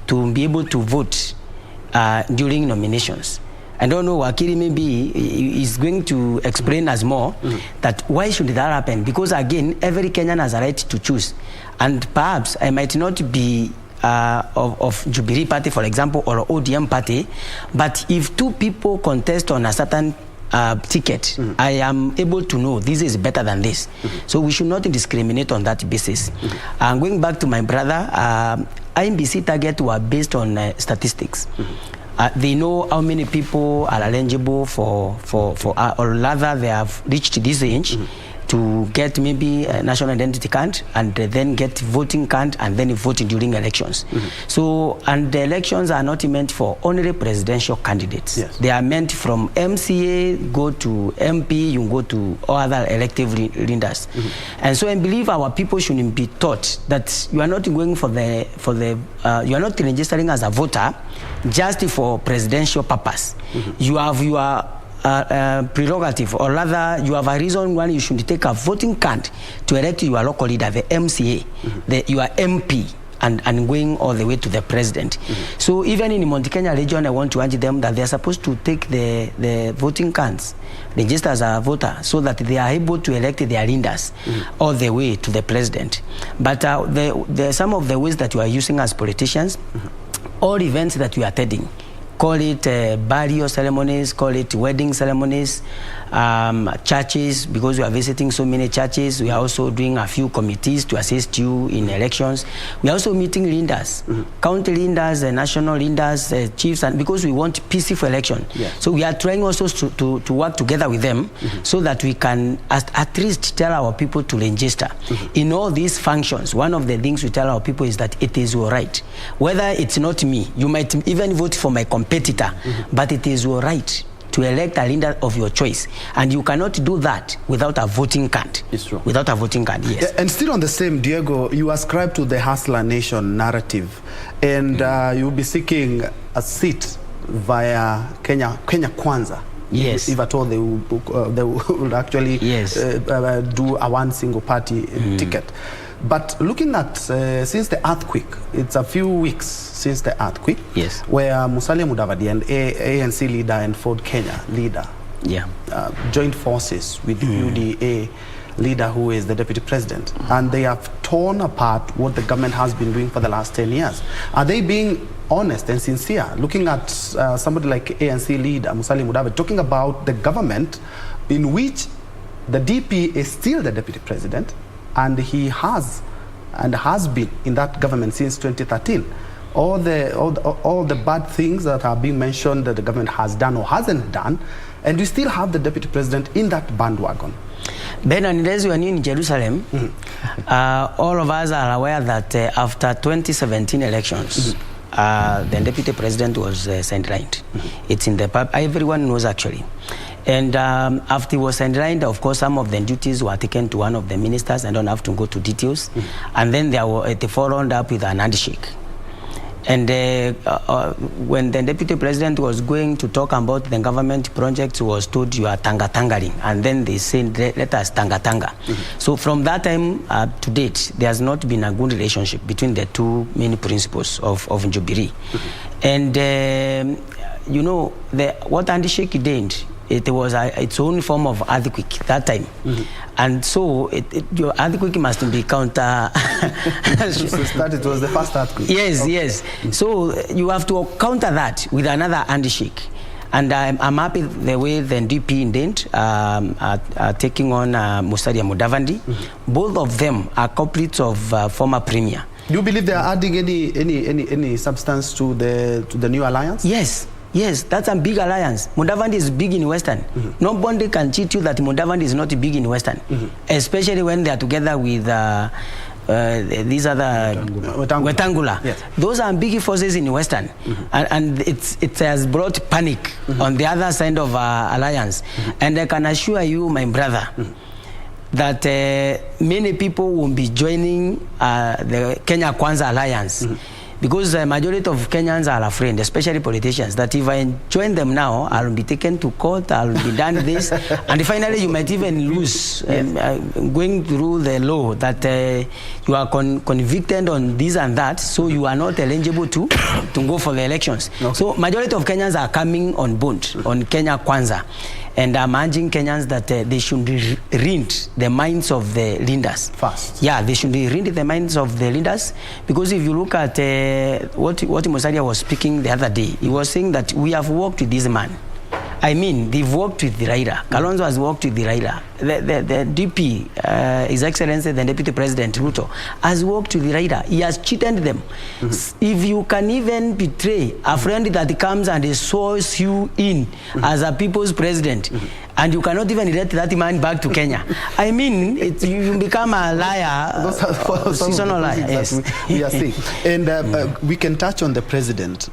to be able to vote during nominations. I don't know, Wakili maybe is going to explain us more that why should that happen? Because again, every Kenyan has a right to choose. And perhaps I might not be of Jubilee Party, for example, or ODM Party, but if two people contest on a certain ticket, I am able to know this is better than this. So we should not discriminate on that basis. Going back to my brother, IMBC targets were based on statistics. They know how many people are eligible for or rather they have reached this age to get maybe a national identity card and then get voting card and then voting during elections. So, and the elections are not meant for only presidential candidates. They are meant from MCA, go to MP, you go to other elective leaders. And so I believe our people shouldn't be taught that you are not going for the you are not registering as a voter just for presidential purpose. You have your prerogative, or rather you have a reason why you should take a voting card to elect your local leader, the MCA, your MP, and going all the way to the president. So even in Mount Kenya region, I want to urge them that they are supposed to take the voting cards, register as a voter, so that they are able to elect their leaders all the way to the president. But some of the ways that you are using as politicians, all events that you are attending, call it burial ceremonies, call it wedding ceremonies, churches, because we are visiting so many churches. We are also doing a few committees to assist you in elections. We are also meeting leaders, county leaders, national leaders, chiefs, and because we want peaceful election. So we are trying also to work together with them so that we can at least tell our people to register. In all these functions, one of the things we tell our people is that it is your right. Whether it's not me, you might even vote for my competitor, but it is your right to elect a leader of your choice, and you cannot do that without a voting card. It's true. Without a voting card, yes. And still on the same, Diego, you ascribe to the Hustler Nation narrative, and you'll be seeking a seat via Kenya Kwanza. Yes. If at all they will actually do a one single party ticket. But looking at since the earthquake, it's a few weeks since the earthquake, where Musalia Mudavadi and ANC leader and Ford Kenya leader joined forces with the UDA leader, who is the deputy president, and they have torn apart what the government has been doing for the last 10 years. Are they being honest and sincere? Looking at somebody like ANC leader Musalia Mudavadi talking about the government in which the DP is still the deputy president, and he has been in that government since 2013. All the bad things that are being mentioned that the government has done or hasn't done, and we still have the deputy president in that bandwagon. Ben, and as we are new in Jerusalem, all of us are aware that after 2017 elections, the deputy president was sidelined. It's in the pub. Everyone knows actually. And after he was enshrined, of course, some of the duties were taken to one of the ministers. I don't have to go to details. And then they followed up with an handshake. And when the deputy president was going to talk about the government projects, he was told, you are tanga-tangaring. And then they said, let us tanga-tanga. So from that time to date, there has not been a good relationship between the two main principles of Jubilee. And, you know, what handshake did, it was its own form of earthquake that time. And so your earthquake must be counter. It was the first earthquake. Yes, yes. So you have to counter that with another handshake. And I'm happy the way the NDP did taking on Musalia Mudavadi. Both of them are culprits of former premier. Do you believe they are adding any substance to the new alliance? Yes. Yes, that's a big alliance. Mudavadi is big in Western. Nobody can cheat you that Mudavadi is not big in Western, especially when they are together with these other Wetangula. Yes. Those are big forces in Western, and it has brought panic on the other side of alliance. And I can assure you, my brother, that many people will be joining the Kenya Kwanza alliance. Because the majority of Kenyans are afraid, especially politicians, that if I join them now, I'll be taken to court, I'll be done this, and finally you might even lose going through the law that you are convicted on this and that, so you are not eligible to go for the elections. Okay. So majority of Kenyans are coming on board on Kenya Kwanza. And I'm urging Kenyans that they should read the minds of the leaders. Fast. Yeah, they should read the minds of the leaders. Because if you look at what Musalia was speaking the other day, he was saying that we have worked with this man. I mean, they've worked with the Raila. Kalonzo has worked with the Raila. The DP, His Excellency, the Deputy President Ruto, has worked with the Raila. He has cheated them. If you can even betray a friend that comes and swears you in as a people's president, and you cannot even let that man back to Kenya, I mean, you become a liar, seasonal liar. Yes. We are seeing. And we can touch on the president.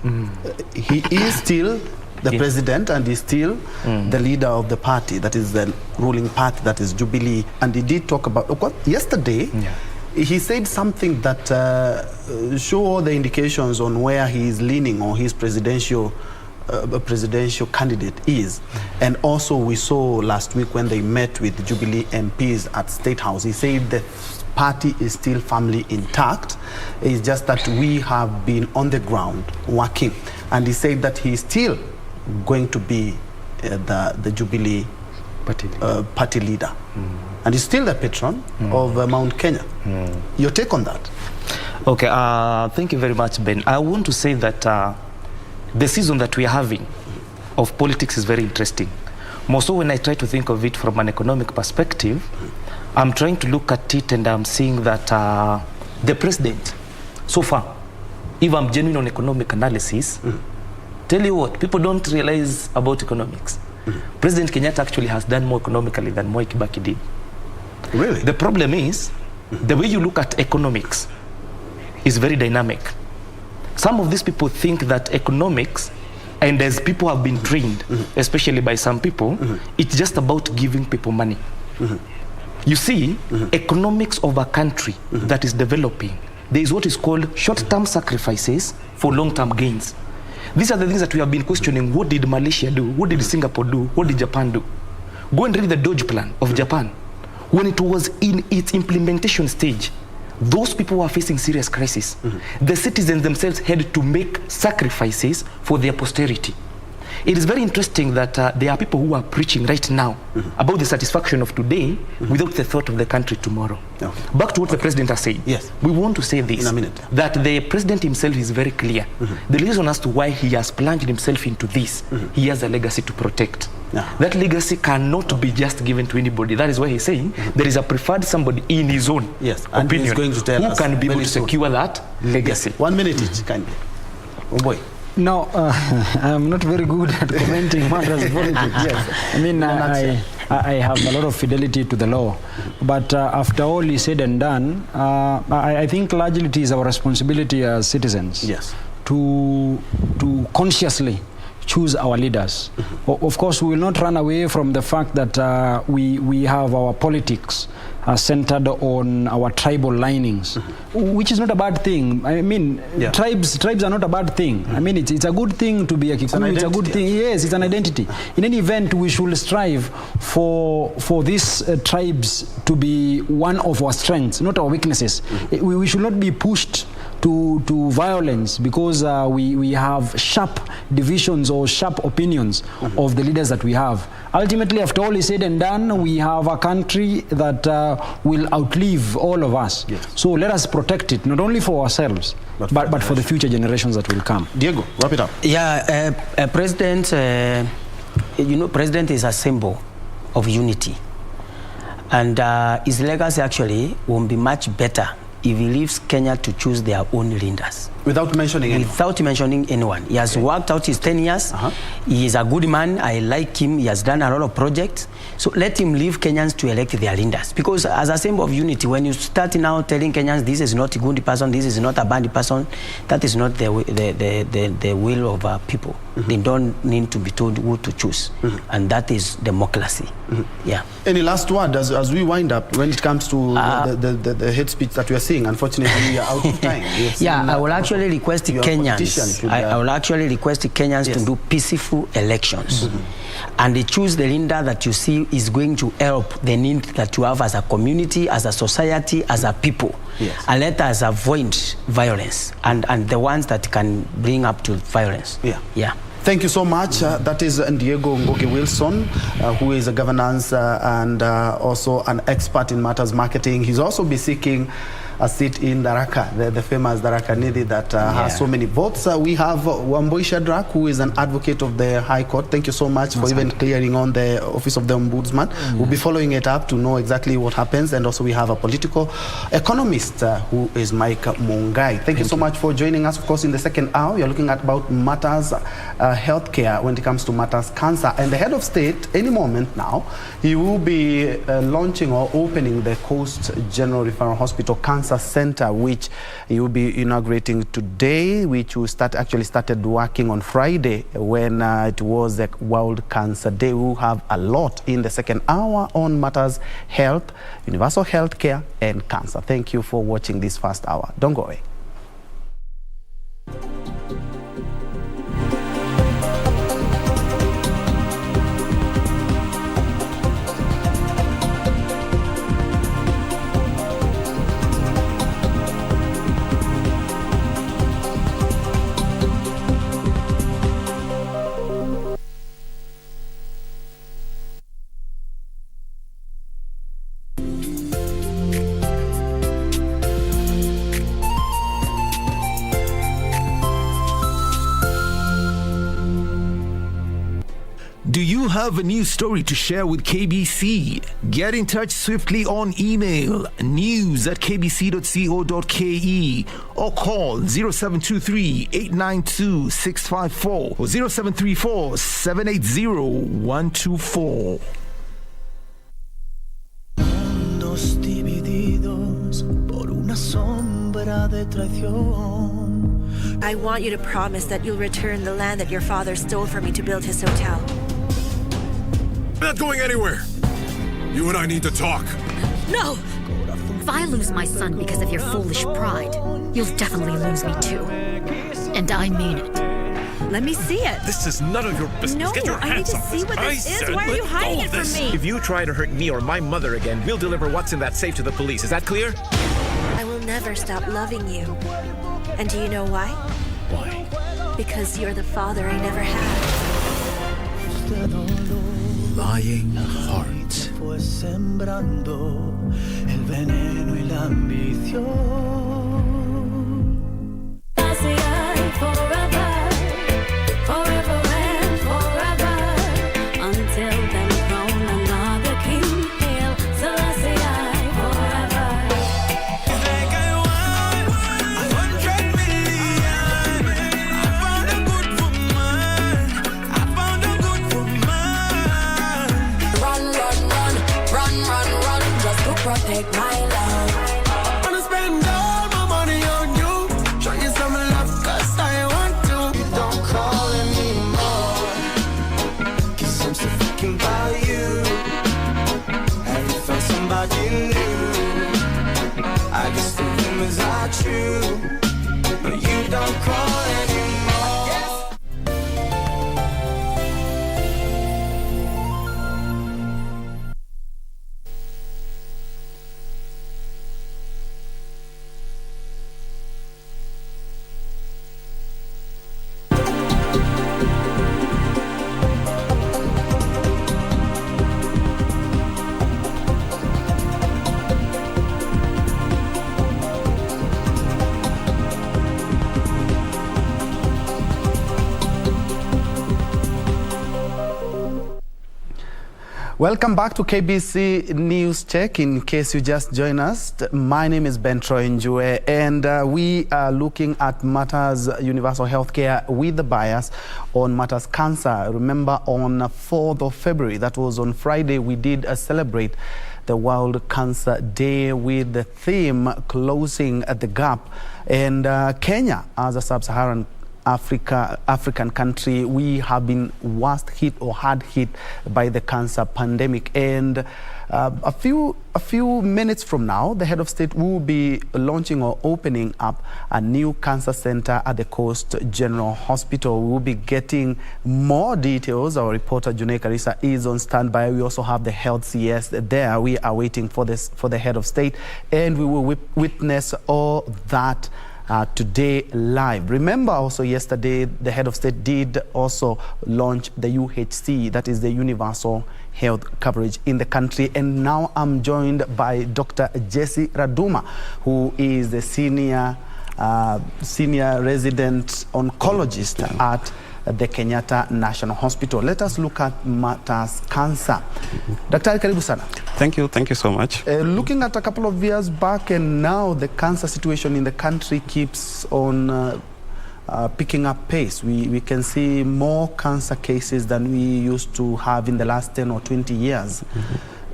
He is still the president, and he's still the leader of the party, that is the ruling party, that is Jubilee. And he did talk about, yesterday, he said something that show all the indications on where he is leaning, or his presidential candidate is. And also we saw last week when they met with Jubilee MPs at State House, he said the party is still firmly intact. It's just that we have been on the ground working. And he said that he is still going to be the Jubilee party leader. And he's still the patron of Mount Kenya. Your take on that? Okay, thank you very much, Ben. I want to say that the season that we are having of politics is very interesting. More so when I try to think of it from an economic perspective, I'm trying to look at it and I'm seeing that the president, so far, if I'm genuine on economic analysis, tell you what, people don't realize about economics. President Kenyatta actually has done more economically than Moi Kibaki did. Really? The problem is, the way you look at economics is very dynamic. Some of these people think that economics, and as people have been trained, especially by some people, it's just about giving people money. You see, economics of a country that is developing, there is what is called short-term sacrifices for long-term gains. These are the things that we have been questioning. What did Malaysia do? What did Singapore do? What did Japan do? Go and read the Doge plan of Japan. When it was in its implementation stage, those people were facing serious crisis. The citizens themselves had to make sacrifices for their posterity. It is very interesting that there are people who are preaching right now about the satisfaction of today without the thought of the country tomorrow. Back to what the president has said. Yes. We want to say this, in a minute, that the president himself is very clear. The reason as to why he has plunged himself into this, he has a legacy to protect. That legacy cannot be just given to anybody. That is why he's saying there is a preferred somebody in his own opinion he's going to tell who us can be able to secure that legacy. 1 minute each, kindly. Oh boy. No, I'm not very good at commenting matters of politics. Yes. I mean, I have a lot of fidelity to the law. But after all is said and done, I think largely it is our responsibility as citizens to consciously choose our leaders. Of course, we will not run away from the fact that we have our politics centered on our tribal linings, which is not a bad thing. I mean, tribes are not a bad thing. I mean, it's a good thing to be a Kikuyu. It's a good thing. Yes, it's an identity. In any event, we should strive for these tribes to be one of our strengths, not our weaknesses. We should not be pushed to violence because we have sharp divisions or sharp opinions of the leaders that we have. Ultimately, after all is said and done, we have a country that will outlive all of us. So let us protect it, not only for ourselves, but for the future generations that will come. Diego, wrap it up. Yeah, President, President is a symbol of unity. And his legacy actually will be much better if he leaves Kenya to choose their own leaders. Without mentioning anyone? Without mentioning anyone. He has worked out his 10 years. He is a good man. I like him. He has done a lot of projects. So let him leave Kenyans to elect their leaders. Because as a symbol of unity, when you start now telling Kenyans this is not a good person, this is not a bad person, that is not the will of people. They don't need to be told who to choose. And that is democracy. Yeah. Any last word as we wind up when it comes to the hate speech that we are seeing? Unfortunately, we are out of time. Yeah, I will actually request the Kenyans. I will actually request the Kenyans to do peaceful elections. And they choose the leader that you see is going to help the need that you have as a community, as a society, as a people. And let us avoid violence and the ones that can bring up to violence. Yeah. Thank you so much. That is Diego Ngoge Wilson, who is a governance and also an expert in matters marketing. He's also be seeking a seat in Daraka, the famous Daraka Nidhi that has so many votes. We have Wambui Shadrack, who is an advocate of the High Court. Thank you so much for even clearing on the Office of the Ombudsman. We'll be following it up to know exactly what happens. And also we have a political economist who is Mike Mungai. Thank you so much for joining us. Of course, in the second hour, you're looking at about matters healthcare when it comes to matters cancer. And the head of state, any moment now, he will be launching or opening the Coast General Referral Hospital Cancer Center, which he will be inaugurating today, which will actually started working on Friday when it was the World Cancer Day. We will have a lot in the second hour on matters health, universal health care, and cancer. Thank you for watching this first hour. Don't go away. Do you have a news story to share with KBC? Get in touch swiftly on email news@kbc.co.ke or call 0723-892-654 or 0734-780-124. Mundos divididos por una sombra de traición. I want you to promise that you'll return the land that your father stole from me to build his hotel. I'm not going anywhere. You and I need to talk. No! If I lose my son because of your foolish pride, you'll definitely lose me too. And I mean it. Let me see it. This is none of your business. No, Get your I need hands to off see this. what this is. Why are you hiding it from me? If you try to hurt me or my mother again, we'll deliver what's in that safe to the police. Is that clear? I will never stop loving you. And do you know why? Why? Because you're the father I never had. Lying heart. Fue sembrando el veneno y la ambición. Protect my love. Wanna spend all my money on you. Show you some love, cause I want to. You don't call anymore. somebody new. I guess the rumors are true, but you don't call anymore. Welcome back to KBC News Check. In case you just joined us, my name is Ben Troy Njue, and we are looking at matters universal healthcare with the bias on matters cancer. Remember, on 4th of February, that was on Friday, we did celebrate the World Cancer Day with the theme Closing the Gap. And Kenya, as a sub-Saharan African country, we have been worst hit or hard hit by the cancer pandemic. And a few minutes from now, the head of state will be launching or opening up a new cancer center at the Coast General Hospital. We will be getting more details. Our reporter Junei Karisa is on standby. We also have the health CS there. We are waiting for the head of state, and we will witness all that today live. Remember also yesterday, the head of state did also launch the UHC, that is the universal health coverage in the country. And now I'm joined by Dr. Jesse Raduma, who is the senior resident oncologist at the Kenyatta National Hospital. Let us look at matters cancer. Dr. Karibu sana. Thank you so much. Looking at a couple of years back and now, the cancer situation in the country keeps on picking up pace. We can see more cancer cases than we used to have in the last 10 or 20 years.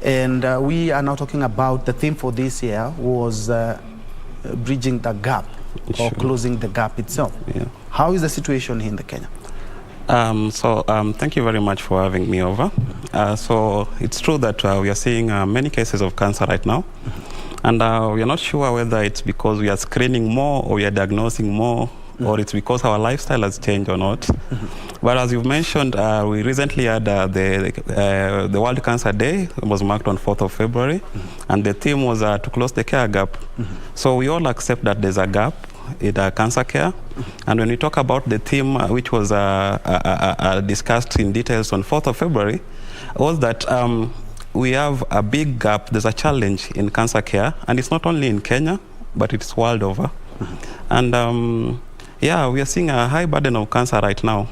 And we are now talking about the theme for this year was bridging the gap or closing the gap itself. Yeah. How is the situation in the Kenya? Thank you very much for having me over. So it's true that we are seeing many cases of cancer right now. And we are not sure whether it's because we are screening more or we are diagnosing more, or it's because our lifestyle has changed or not. But as you've mentioned, we recently had the World Cancer Day. It was marked on 4th of February. And the theme was to close the care gap. So we all accept that there's a gap in cancer care. And when we talk about the theme, which was discussed in details on 4th of February, was that we have a big gap. There's a challenge in cancer care, and it's not only in Kenya, but it's world over. And yeah, we are seeing a high burden of cancer right now.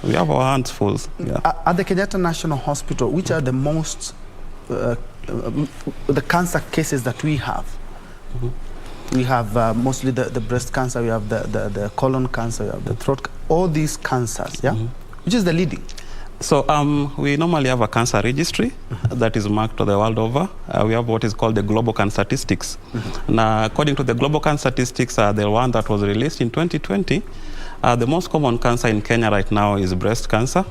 We have our hands full. Yeah. At the Kenyatta National Hospital, which are the most the cancer cases that we have? We have mostly the breast cancer, we have the colon cancer, we have the throat, all these cancers, yeah? Which is the leading? So we normally have a cancer registry that is marked the world over. We have what is called the Global Cancer Statistics. Now, according to the Global Cancer Statistics, the one that was released in 2020, the most common cancer in Kenya right now is breast cancer.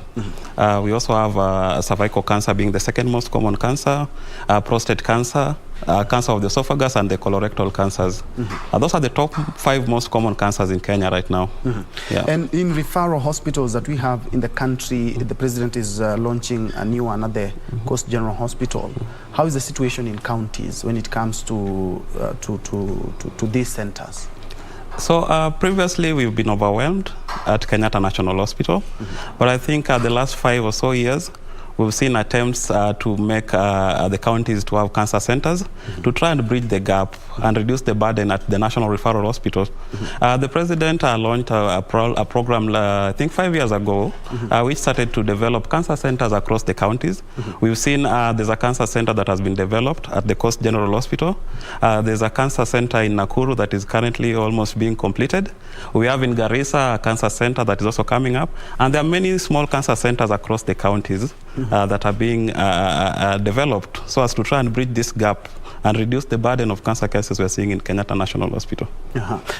We also have cervical cancer being the second most common cancer, prostate cancer, cancer of the esophagus, and the colorectal cancers. Those are the top 5 most common cancers in Kenya right now. Yeah. And in referral hospitals that we have in the country, the president is launching a new one at the Coast General Hospital. How is the situation in counties when it comes to these centers? So previously we've been overwhelmed at Kenyatta National Hospital, but I think the last 5 or so years we've seen attempts to make the counties to have cancer centers to try and bridge the gap and reduce the burden at the National Referral Hospital. The president launched a program, I think 5 years ago, which started to develop cancer centers across the counties. We've seen there's a cancer center that has been developed at the Coast General Hospital. There's a cancer center in Nakuru that is currently almost being completed. We have in Garissa a cancer center that is also coming up. And there are many small cancer centers across the counties. that are being developed so as to try and bridge this gap and reduce the burden of cancer cases we're seeing in Kenyatta National Hospital.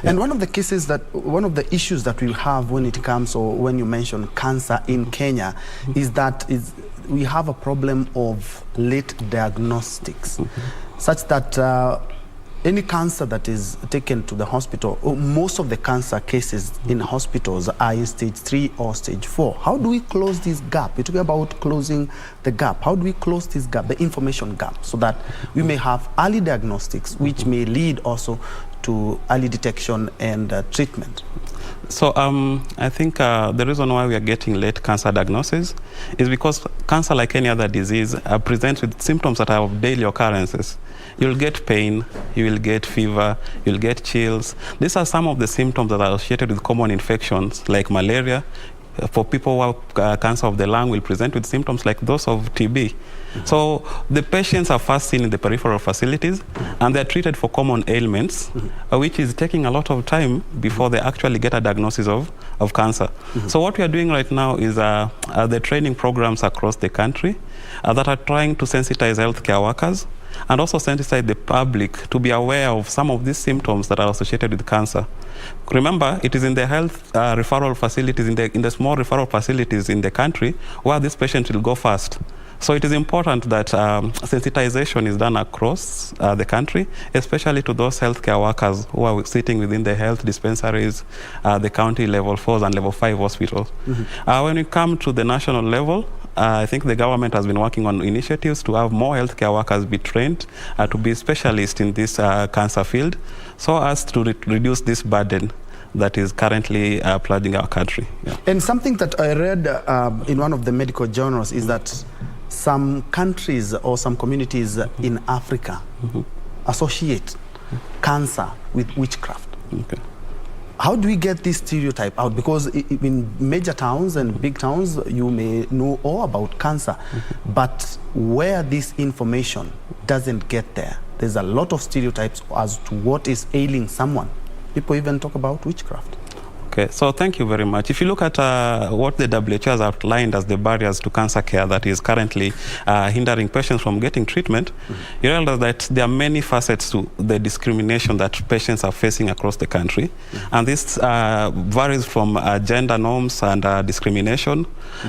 And one of the issues that we have when it comes, or when you mention cancer in Kenya, is that we have a problem of late diagnostics, such that any cancer that is taken to the hospital, most of the cancer cases in hospitals are in stage 3 or stage 4. How do we close this gap? We're talking about closing the gap. How do we close this gap, the information gap, so that we may have early diagnostics, which may lead also to early detection and treatment? So I think the reason why we are getting late cancer diagnosis is because cancer, like any other disease, presents with symptoms that are of daily occurrences. You'll get pain, you will get fever, you'll get chills. These are some of the symptoms that are associated with common infections like malaria. For people who have cancer of the lung, will present with symptoms like those of TB. So the patients are first seen in the peripheral facilities, and they're treated for common ailments, which is taking a lot of time before they actually get a diagnosis of cancer. So what we are doing right now is the training programs across the country that are trying to sensitize healthcare workers and also sensitize the public to be aware of some of these symptoms that are associated with cancer. Remember, it is in the health referral facilities, in the small referral facilities in the country, where this patient will go first. So it is important that sensitization is done across the country, especially to those healthcare workers who are sitting within the health dispensaries, the county level 4s and level 5 hospitals. When we come to the national level, I think the government has been working on initiatives to have more healthcare workers be trained to be specialists in this cancer field, so as to reduce this burden that is currently plaguing our country. And something that I read in one of the medical journals is that some countries or some communities in Africa associate cancer with witchcraft. How do we get this stereotype out? Because in major towns and big towns, you may know all about cancer, but where this information doesn't get there, there's a lot of stereotypes as to what is ailing someone. People even talk about witchcraft. Okay, so thank you very much. If you look at what the WHO has outlined as the barriers to cancer care that is currently hindering patients from getting treatment, you realize that there are many facets to the discrimination that patients are facing across the country. And this varies from gender norms and discrimination,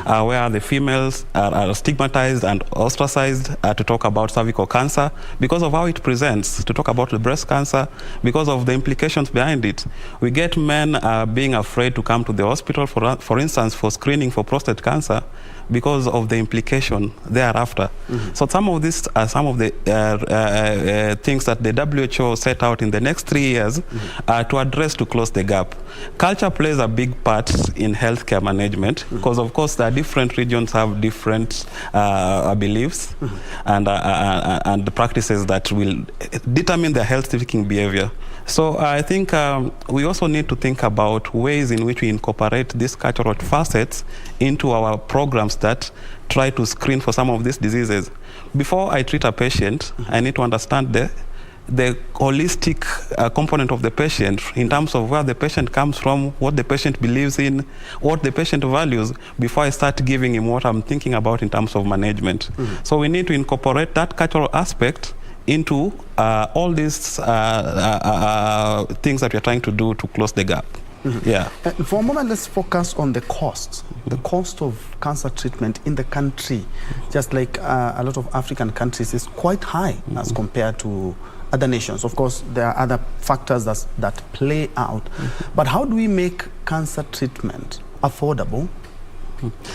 where the females are stigmatized and ostracized to talk about cervical cancer because of how it presents, to talk about the breast cancer because of the implications behind it. We get men being afraid to come to the hospital, for instance, for screening for prostate cancer because of the implication thereafter. So some of these are some of the things that the WHO set out in the next 3 years to address, to close the gap. Culture plays a big part in healthcare management because, of course, the different regions have different beliefs and the practices that will determine their health-seeking behavior. So I think we also need to think about ways in which we incorporate these cultural facets into our programs that try to screen for some of these diseases. Before I treat a patient, I need to understand the holistic component of the patient in terms of where the patient comes from, what the patient believes in, what the patient values, before I start giving him what I'm thinking about in terms of management. So we need to incorporate that cultural aspect into all these things that we're trying to do to close the gap. For a moment, let's focus on the cost. The cost of cancer treatment in the country, just like a lot of African countries, is quite high as compared to other nations. Of course, there are other factors that play out. But how do we make cancer treatment affordable?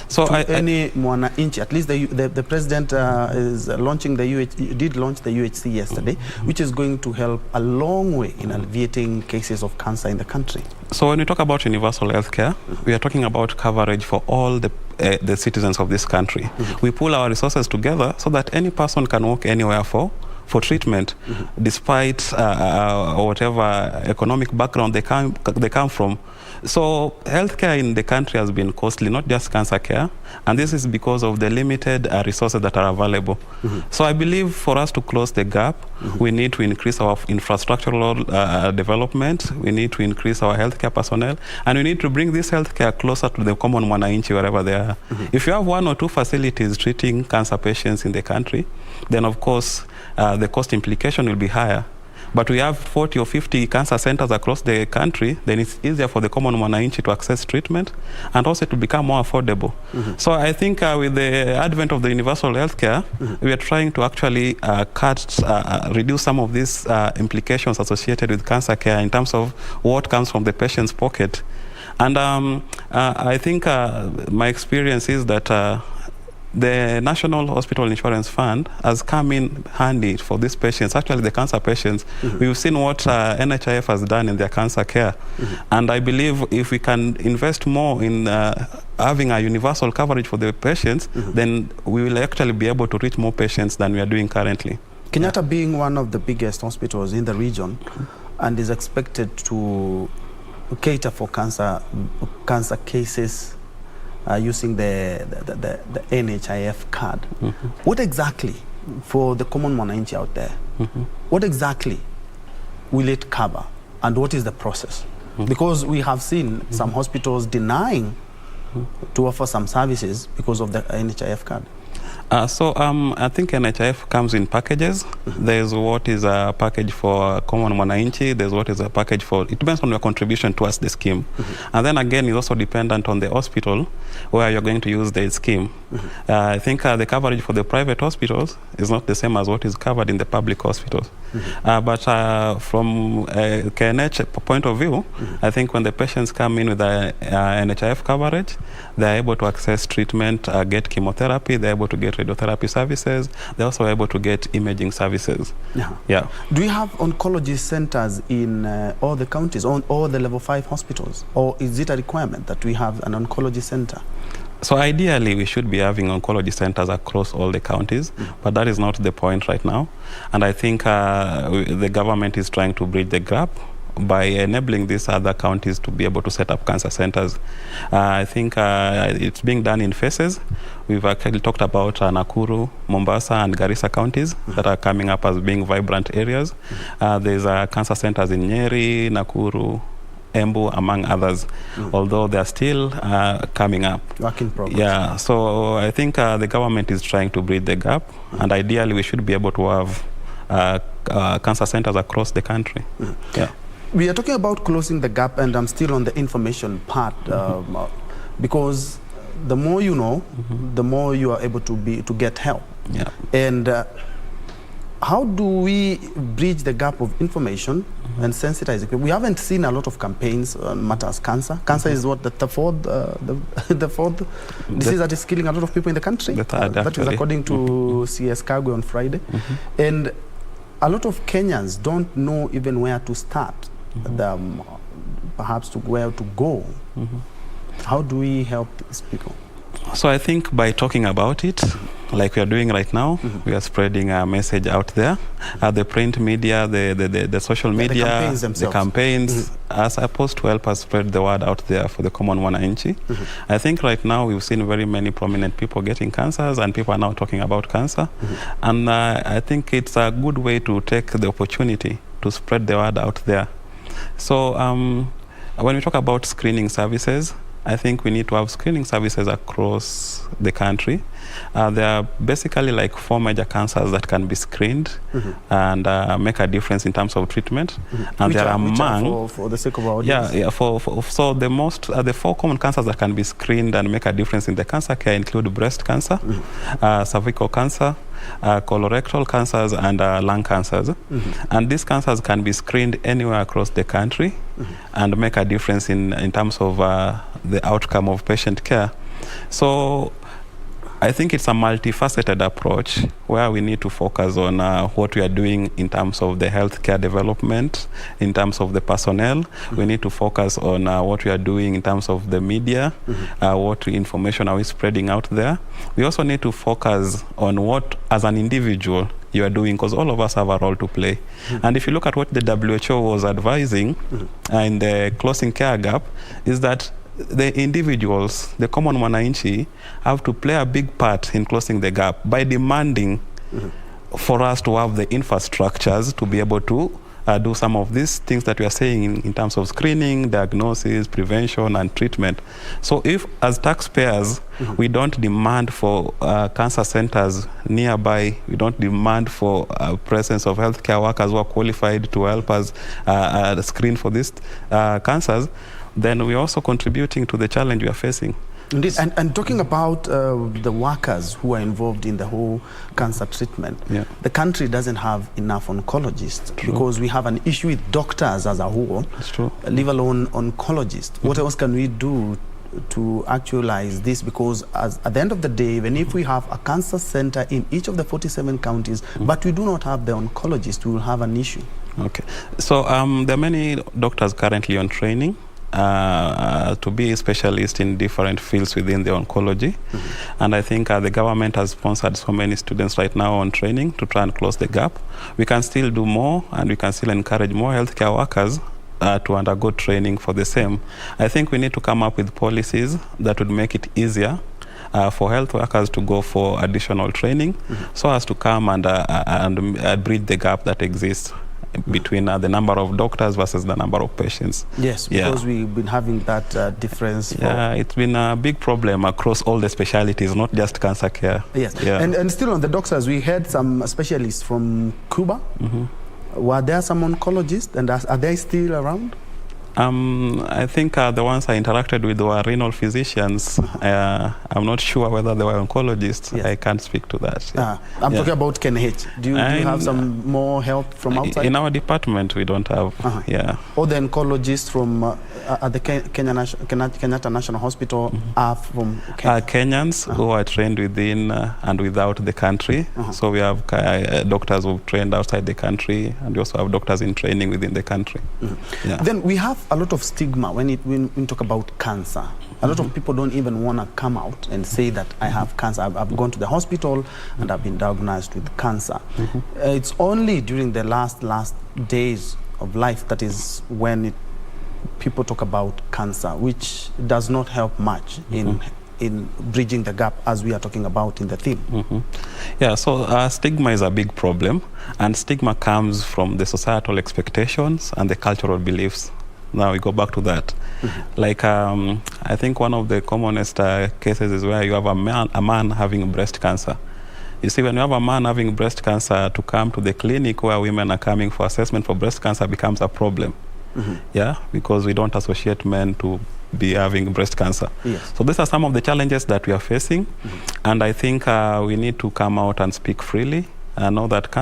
So any mwananchi, at least the president is launching did launch the UHC yesterday, which is going to help a long way in alleviating cases of cancer in the country. So when we talk about universal healthcare, we are talking about coverage for all the citizens of this country. We pool our resources together so that any person can walk anywhere for for treatment, despite whatever economic background they come from. So healthcare in the country has been costly, not just cancer care, and this is because of the limited resources that are available. So I believe for us to close the gap, we need to increase our infrastructural development, we need to increase our healthcare personnel, and we need to bring this healthcare closer to the common mwananchi wherever they are. If you have 1 or 2 facilities treating cancer patients in the country, then of course the cost implication will be higher. But we have 40 or 50 cancer centers across the country, then it's easier for the common mwananchi to access treatment and also to become more affordable. So I think with the advent of the universal healthcare, we are trying to actually reduce some of these implications associated with cancer care in terms of what comes from the patient's pocket. And I think my experience is that the National Hospital Insurance Fund has come in handy for these patients, actually the cancer patients. We've seen what NHIF has done in their cancer care. And I believe if we can invest more in having a universal coverage for the patients, then we will actually be able to reach more patients than we are doing currently. Kenyatta being one of the biggest hospitals in the region and is expected to cater for cancer cases using the NHIF card. What exactly, for the common mwananchi out there, what exactly will it cover and what is the process? Because we have seen some hospitals denying to offer some services because of the NHIF card. So I think NHIF comes in packages. There's what is a package for common mwananchi, there's what is a package for, it depends on your contribution towards the scheme. And then again, it's also dependent on the hospital where you're going to use the scheme. I think the coverage for the private hospitals is not the same as what is covered in the public hospitals. But from a KNH point of view, I think when the patients come in with the NHIF coverage, they're able to access treatment, get chemotherapy, they're able to get radiotherapy services, they're also able to get imaging services. Yeah. Do you have oncology centers in all the counties, on all the level 5 hospitals? Or is it a requirement that we have an oncology center? So ideally, we should be having oncology centers across all the counties, but that is not the point right now. And I think the government is trying to bridge the gap by enabling these other counties to be able to set up cancer centers. I think it's being done in phases. We've actually talked about Nakuru, Mombasa, and Garissa counties that are coming up as being vibrant areas. There's cancer centers in Nyeri, Nakuru, Embu, among others, although they are still coming up. Work in progress. Yeah, so I think the government is trying to bridge the gap, and ideally we should be able to have cancer centers across the country. Yeah. We are talking about closing the gap, and I'm still on the information part, because the more you know, the more you are able to get help. Yeah. And how do we bridge the gap of information and sensitize people? We haven't seen a lot of campaigns on matters cancer. Cancer is what, the fourth disease that is killing a lot of people in the country. That is according to CS Kagwe on Friday. And a lot of Kenyans don't know even where to start, perhaps to where to go. How do we help these people? So I think by talking about it, like we are doing right now, we are spreading a message out there. The print media, the social media, the campaigns are supposed to help us spread the word out there for the common mwananchi. I think right now we've seen very many prominent people getting cancers, and people are now talking about cancer. And I think it's a good way to take the opportunity to spread the word out there. So when we talk about screening services, I think we need to have screening services across the country. There are basically like 4 major cancers that can be screened and make a difference in terms of treatment. And there are among, for the sake of our audience. So the 4 common cancers that can be screened and make a difference in the cancer care include breast cancer, cervical cancer, colorectal cancers, and lung cancers. And these cancers can be screened anywhere across the country and make a difference in terms of the outcome of patient care. So I think it's a multifaceted approach where we need to focus on what we are doing in terms of the healthcare development, in terms of the personnel. We need to focus on what we are doing in terms of the media, what information are we spreading out there. We also need to focus on what, as an individual, you are doing, because all of us have a role to play. And if you look at what the WHO was advising in the closing care gap, is that the individuals, the common wananchi, have to play a big part in closing the gap by demanding for us to have the infrastructures to be able to do some of these things that we are saying in terms of screening, diagnosis, prevention, and treatment. So if, as taxpayers, we don't demand for cancer centers nearby, we don't demand for presence of healthcare workers who are qualified to help us screen for these cancers, then we're also contributing to the challenge we are facing. Indeed. And talking about the workers who are involved in the whole cancer treatment, the country doesn't have enough oncologists because we have an issue with doctors as a whole, leave alone oncologists. What else can we do to actualize this? Because at the end of the day, even if we have a cancer center in each of the 47 counties, but we do not have the oncologist, we will have an issue. Okay. So there are many doctors currently on training to be a specialist in different fields within the oncology. And I think the government has sponsored so many students right now on training to try and close the gap. We can still do more, and we can still encourage more healthcare workers to undergo training for the same. I think we need to come up with policies that would make it easier for health workers to go for additional training so as to come and bridge the gap that exists between the number of doctors versus the number of patients. Yes, because we've been having that difference. Yeah, it's been a big problem across all the specialties, not just cancer care. Yes, and still on the doctors, we had some specialists from Cuba. Were there some oncologists, and are they still around? I think the ones I interacted with were renal physicians. I'm not sure whether they were oncologists. I can't speak to that. I'm talking about KNH. Do you have some more help from outside? In our department, we don't have. All the oncologists from at the Kenyatta National Hospital are from Kenya? Kenyans who are trained within and without the country. So we have doctors who've trained outside the country, and we also have doctors in training within the country. Then we have a lot of stigma when we talk about cancer. A lot of people don't even want to come out and say that I have cancer. I've gone to the hospital and I've been diagnosed with cancer. It's only during the last days of life that is when people talk about cancer, which does not help much in bridging the gap as we are talking about in the theme. Yeah, so stigma is a big problem, and stigma comes from the societal expectations and the cultural beliefs. Now we go back to that. Like I think one of the commonest cases is where you have a man having breast cancer. You see, when you have a man having breast cancer, to come to the clinic where women are coming for assessment for breast cancer becomes a problem. Because we don't associate men to be having breast cancer. So these are some of the challenges that we are facing, and I think we need to come out and speak freely. I know that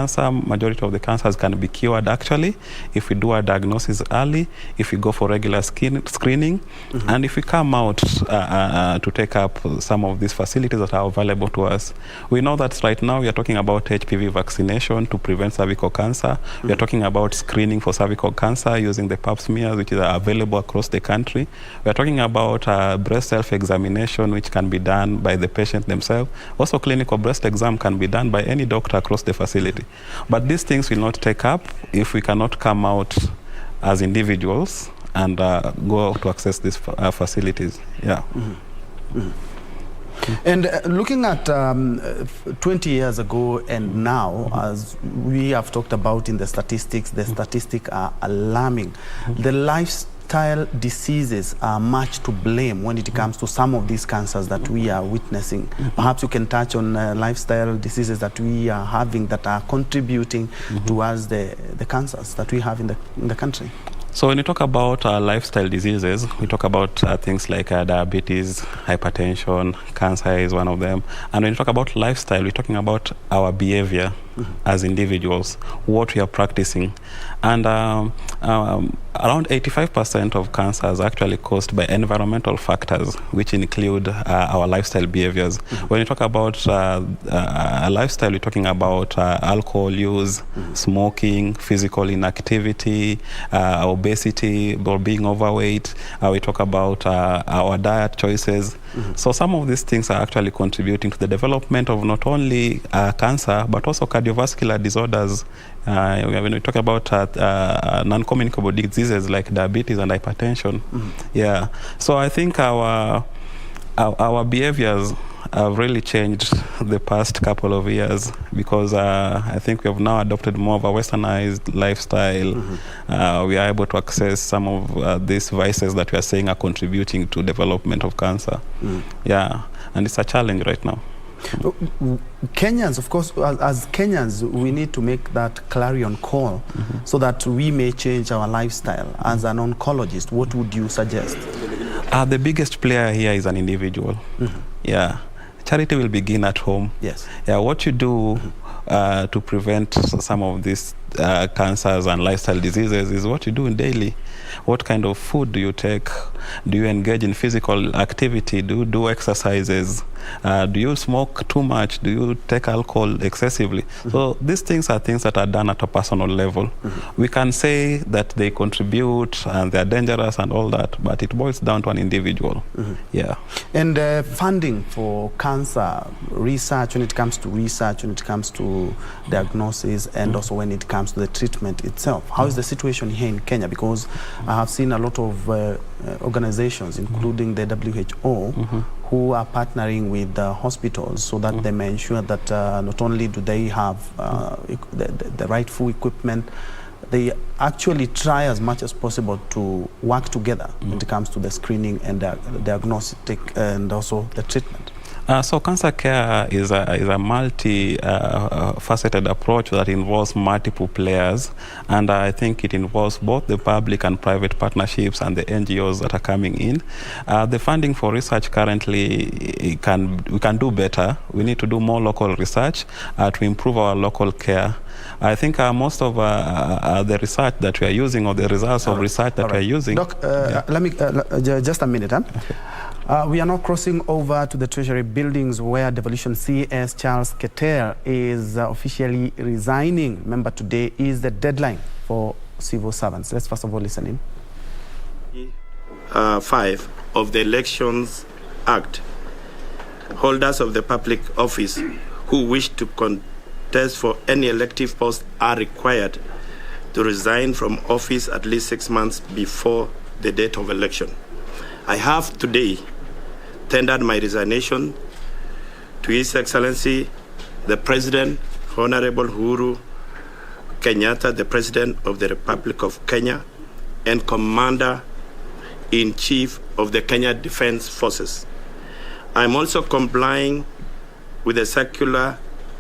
majority of the cancers can be cured actually if we do a diagnosis early, if we go for regular screening, and if we come out to take up some of these facilities that are available to us. We know that right now we are talking about HPV vaccination to prevent cervical cancer. We are talking about screening for cervical cancer using the pap smears, which is available across the country. We are talking about breast self-examination, which can be done by the patient themselves. Also, clinical breast exam can be done by any doctor across the facility. But these things will not take up if we cannot come out as individuals and go to access these facilities. And looking at 20 years ago and now, as we have talked about in the statistics are alarming. The lifestyle diseases are much to blame when it comes to some of these cancers that we are witnessing. Perhaps you can touch on lifestyle diseases that we are having that are contributing towards the cancers that we have in the country. So when you talk about lifestyle diseases, we talk about things like diabetes, hypertension, cancer is one of them. And when you talk about lifestyle, we're talking about our behavior as individuals, what we are practicing. And around 85% of cancer is actually caused by environmental factors, which include our lifestyle behaviors. When you talk about lifestyle, we're talking about alcohol use, smoking, physical inactivity, obesity, or being overweight. We talk about our diet choices. So some of these things are actually contributing to the development of not only cancer, but also cardiovascular disorders. When we talk about non-communicable diseases like diabetes and hypertension. Yeah. So I think our behaviors have really changed the past couple of years because I think we have now adopted more of a westernized lifestyle. We are able to access some of these vices that we are saying are contributing to development of cancer. Yeah, and it's a challenge right now. Kenyans, of course, as Kenyans, we need to make that clarion call so that we may change our lifestyle. As an oncologist, what would you suggest? The biggest player here is an individual. Yeah. Charity will begin at home. Yes. Yeah, what you do to prevent some of these cancers and lifestyle diseases is what you do daily. What kind of food do you take? Do you engage in physical activity? Do you do exercises? Do you smoke too much? Do you take alcohol excessively? So these things are things that are done at a personal level. We can say that they contribute and they're dangerous and all that, but it boils down to an individual. Yeah. And funding for cancer research, when it comes to research, when it comes to diagnosis, and also when it comes to the treatment itself. How is the situation here in Kenya? Because I have seen a lot of organizations, including the WHO, who are partnering with hospitals so that they may ensure that not only do they have the rightful equipment, they actually try as much as possible to work together when it comes to the screening and the diagnostic and also the treatment. So cancer care is a multi-faceted approach that involves multiple players, and I think it involves both the public and private partnerships and the NGOs that are coming in. The funding for research currently, we can do better. We need to do more local research to improve our local care. I think most of the research that we are using, or the results of research that we are using... Doc, let me, just a minute. We are now crossing over to the Treasury buildings where Devolution CS Charles Keter is officially resigning. Remember, today is the deadline for civil servants. Let's first of all listen in. 5 of the Elections Act, holders of the public office who wish to contest for any elective post are required to resign from office at least 6 months before the date of election. I have today tendered my resignation to His Excellency, the President, Honorable Uhuru Kenyatta, the President of the Republic of Kenya, and Commander-in-Chief of the Kenya Defense Forces. I'm also complying with the circular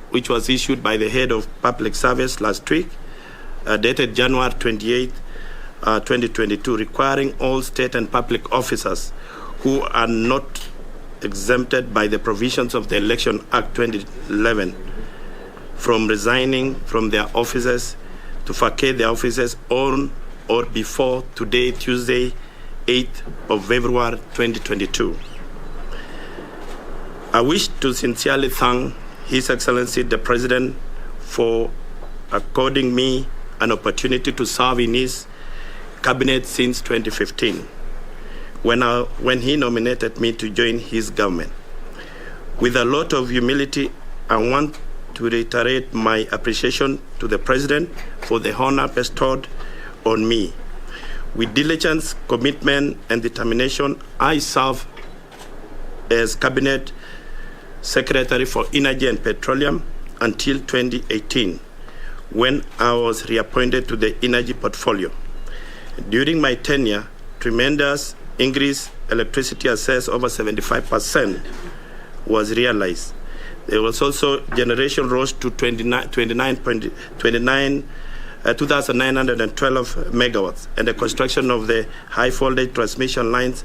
which was issued by the Head of Public Service last week, dated January 28, 2022, requiring all state and public officers who are not exempted by the provisions of the Election Act 2011 from resigning from their offices to vacate their offices on or before today, Tuesday, 8th of February 2022. I wish to sincerely thank His Excellency the President for according me an opportunity to serve in his cabinet since 2015. When he nominated me to join his government. With a lot of humility, I want to reiterate my appreciation to the President for the honor bestowed on me. With diligence, commitment, and determination, I serve as Cabinet Secretary for Energy and Petroleum until 2018, when I was reappointed to the energy portfolio. During my tenure, tremendous increase electricity access over 75% was realized. There was also generation rose to 2,912 megawatts, and the construction of the high voltage transmission lines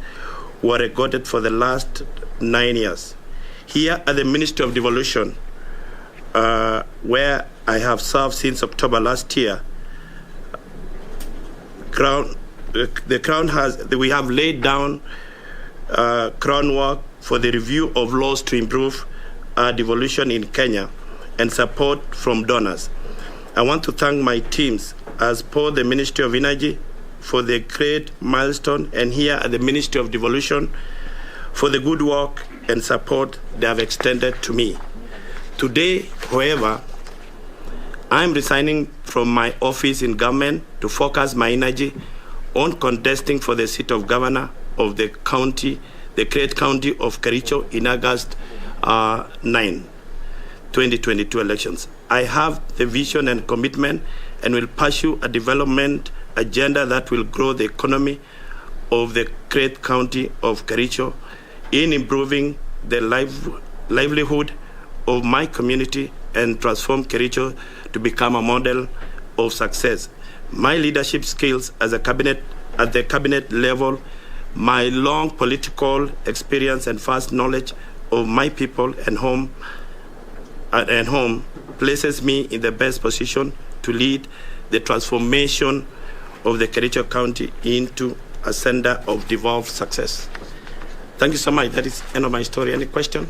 were recorded for the last 9 years. Here at the Ministry of Devolution, where I have served since October last year, we have laid down groundwork for the review of laws to improve devolution in Kenya and support from donors. I want to thank my teams as per the Ministry of Energy for the great milestone, and here at the Ministry of Devolution for the good work and support they have extended to me. Today, however, I'm resigning from my office in government to focus my energy on contesting for the seat of governor of the county, the great county of Kericho in August 9, 2022 elections. I have the vision and commitment and will pursue a development agenda that will grow the economy of the great county of Kericho in improving the livelihood of my community and transform Kericho to become a model of success. My leadership skills at the cabinet level, my long political experience and vast knowledge of my people and home places me in the best position to lead the transformation of the Kericho County into a center of devolved success. Thank you so much. That is the end of my story. Any question?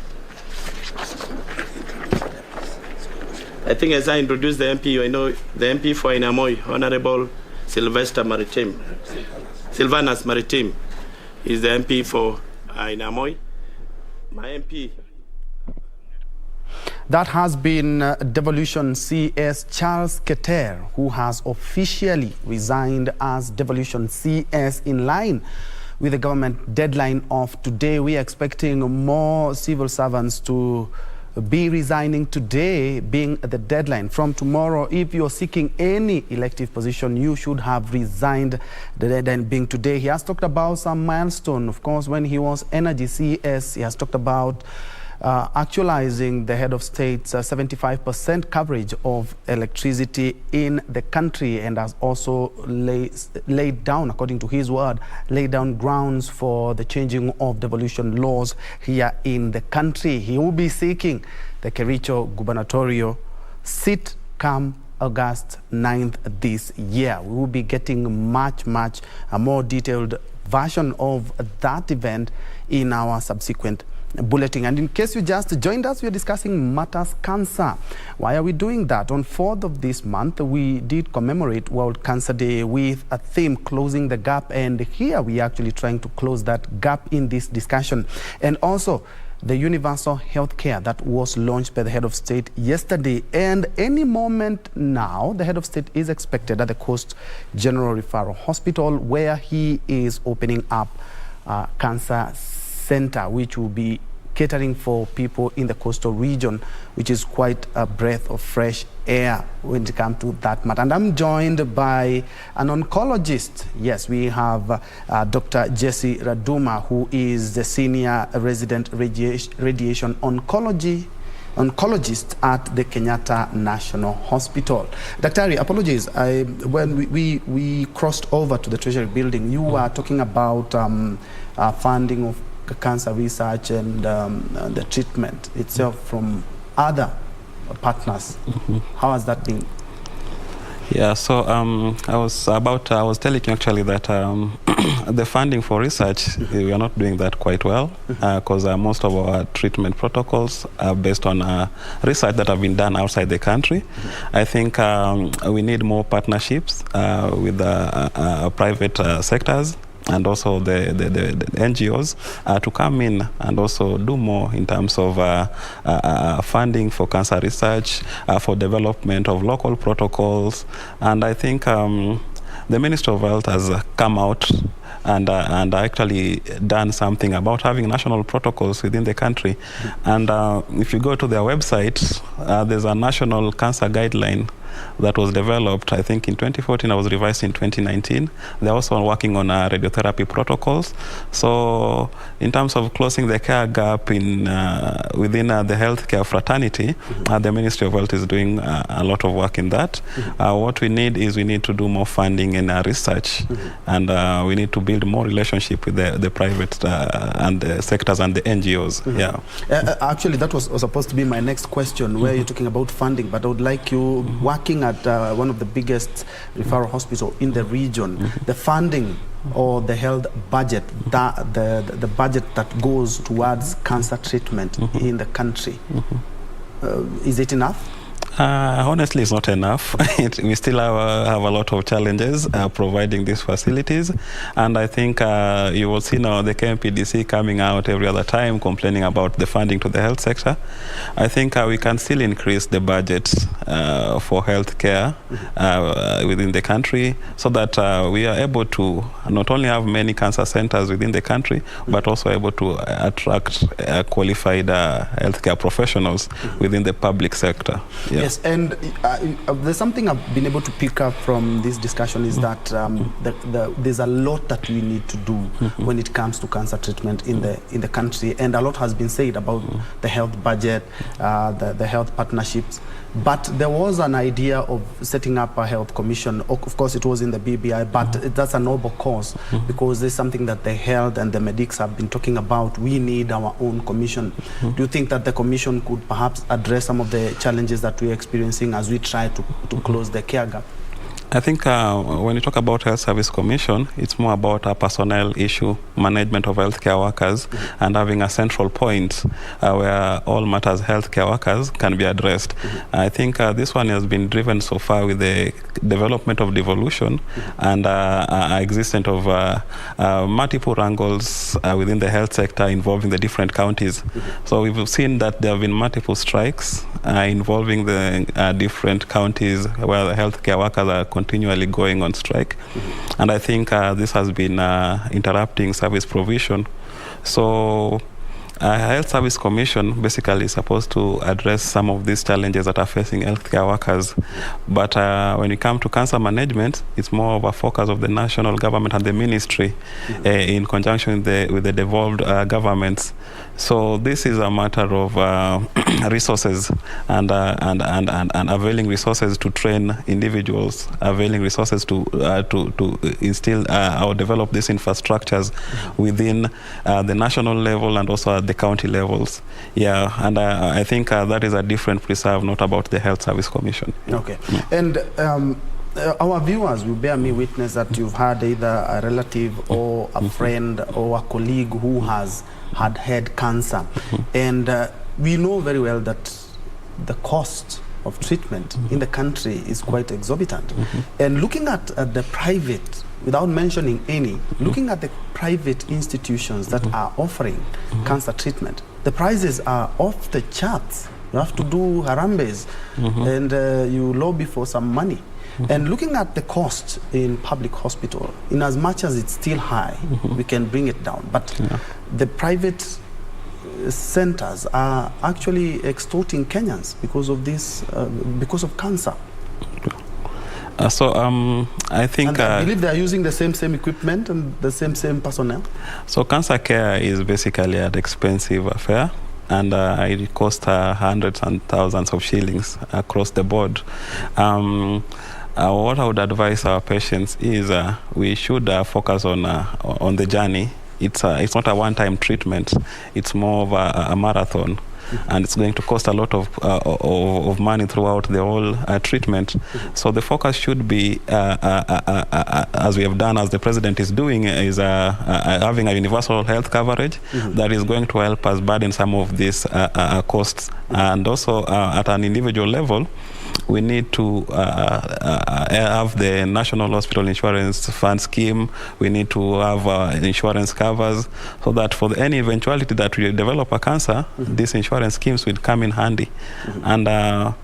I think as I introduce the MP, I know the MP for Inamoy, Honorable Sylvanus Maritime, is the MP for Inamoy. My MP. That has been Devolution CS Charles Keter, who has officially resigned as Devolution CS in line with the government deadline of today. We are expecting more civil servants to be resigning today, being the deadline. From tomorrow, if you're seeking any elective position, you should have resigned, the deadline being today. He has talked about some milestone. Of course, when he was Energy CS, he has talked about actualizing the head of state's 75% coverage of electricity in the country, and has also laid down, according to his word, laid down grounds for the changing of devolution laws here in the country. He will be seeking the Kericho gubernatorial seat come August 9th this year. We will be getting much more detailed version of that event in our subsequent bulletin. And in case you just joined us, we are discussing matters cancer. Why are we doing that? On 4th of this month, we did commemorate World Cancer Day with a theme, closing the gap. And here we are actually trying to close that gap in this discussion. And also the universal health care that was launched by the head of state yesterday. And any moment now, the head of state is expected at the Coast General Referral Hospital, where he is opening up cancer center, which will be catering for people in the coastal region, which is quite a breath of fresh air when it comes to that matter. And I'm joined by an oncologist. Yes, we have Dr. Jesse Raduma, who is the senior resident radiation oncologist at the Kenyatta National Hospital. Dr. apologies, when we crossed over to the Treasury building, you were talking about funding of cancer research and the treatment itself from other partners. How has that been? Yeah, so I was telling you actually that the funding for research, we are not doing that quite well, because most of our treatment protocols are based on research that have been done outside the country. I think we need more partnerships with private sectors and also the NGOs to come in and also do more in terms of funding for cancer research, for development of local protocols. And I think the Ministry of Health has come out and actually done something about having national protocols within the country. And if you go to their website, there's a national cancer guideline that was developed, I think, in 2014. I was revised in 2019. They're also working on radiotherapy protocols. So in terms of closing the care gap in within the healthcare fraternity, the Ministry of Health is doing a lot of work in that. What we need to do more funding in research, and we need to build more relationship with the private and the sectors and the NGOs. Actually, that was supposed to be my next question, where you're talking about funding, but I would like you working at one of the biggest referral hospitals in the region, the funding or the health budget, the budget that goes towards cancer treatment in the country, is it enough? Honestly, it's not enough. We still have a lot of challenges providing these facilities. And I think you will see now the KMPDC coming out every other time complaining about the funding to the health sector. I think we can still increase the budget for healthcare within the country so that we are able to not only have many cancer centers within the country, but also able to attract qualified healthcare professionals within the public sector. Yeah. Yes, and there's something I've been able to pick up from this discussion is that there's a lot that we need to do when it comes to cancer treatment in the country, and a lot has been said about the health budget, the health partnerships. But there was an idea of setting up a health commission. Of course, it was in the BBI, but that's a noble cause because there's something that the health and the medics have been talking about. We need our own commission. Do you think that the commission could perhaps address some of the challenges that we're experiencing as we try to close the care gap? I think when you talk about Health Service Commission, it's more about a personnel issue, management of healthcare workers, and having a central point where all matters healthcare workers can be addressed. I think this one has been driven so far with the development of devolution and existence of multiple wrangles within the health sector involving the different counties. So we've seen that there have been multiple strikes involving the different counties where the healthcare workers are continually going on strike. And I think this has been interrupting service provision. So Health Service Commission basically is supposed to address some of these challenges that are facing healthcare workers. But when it comes to cancer management, it's more of a focus of the national government and the ministry in conjunction with the devolved governments. So this is a matter of resources and availing resources to train individuals, availing resources to instill or develop these infrastructures within the national level and also at the county levels. Yeah, and I think that is a different preserve, not about the Health Service Commission. Okay. And our viewers will bear me witness that you've had either a relative or a friend or a colleague who has had cancer. And we know very well that the cost of treatment in the country is quite exorbitant. And looking at the private, without mentioning any, looking at the private institutions that are offering cancer treatment, the prices are off the charts. You have to do harambes and you lobby for some money. And looking at the cost in public hospital, in as much as it's still high, we can bring it down. But the private centers are actually extorting Kenyans because of this, because of cancer. I think and I believe they are using the same equipment and the same personnel. So cancer care is basically an expensive affair, and it costs hundreds and thousands of shillings across the board. What I would advise our patients is we should focus on the journey. It's not a one-time treatment. It's more of a marathon. And it's going to cost a lot of money throughout the whole treatment. So the focus should be, as we have done, as the president is doing, is having a universal health coverage that is going to help us burden some of these costs. And also at an individual level, we need to have the National Hospital Insurance Fund scheme. We need to have insurance covers so that for any eventuality that we develop a cancer, these insurance schemes will come in handy. And the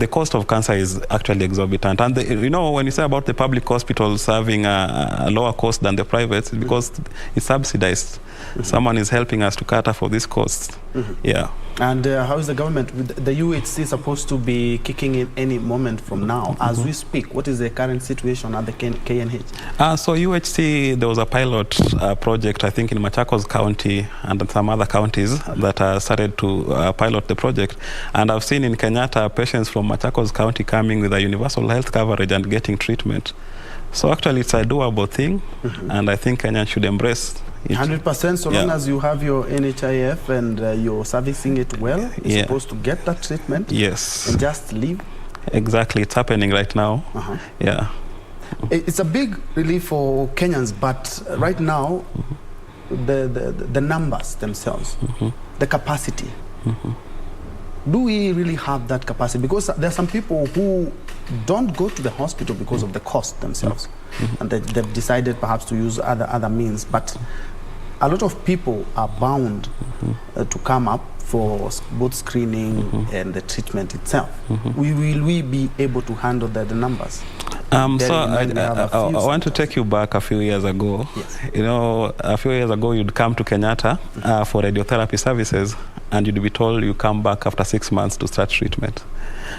cost of cancer is actually exorbitant. And you know, when you say about the public hospitals having a lower cost than the private, it's because it's subsidized. Someone is helping us to cater for this cost. Yeah. And how is the government, the UHC supposed to be kicking in any moment from now? As we speak, what is the current situation at the KNH? So UHC, there was a pilot project, I think in Machakos County and some other counties that started to pilot the project. And I've seen in Kenyatta patients from Machakos County coming with a universal health coverage and getting treatment. So actually it's a doable thing, and I think Kenya should embrace it. 100%, so long as you have your NHIF and you're servicing it well, you're supposed to get that treatment. Yes. And just leave. Exactly, it's happening right now. Yeah. It's a big relief for Kenyans, but right now, the numbers themselves, the capacity, Do we really have that capacity? Because there are some people who don't go to the hospital because of the cost themselves, and they've decided perhaps to use other means. But a lot of people are bound to come up for both screening and the treatment itself. Will we be able to handle the numbers? So I want to take you back a few years ago. Yes. You know, a few years ago, you'd come to Kenyatta for radiotherapy services, and you'd be told you come back after 6 months to start treatment,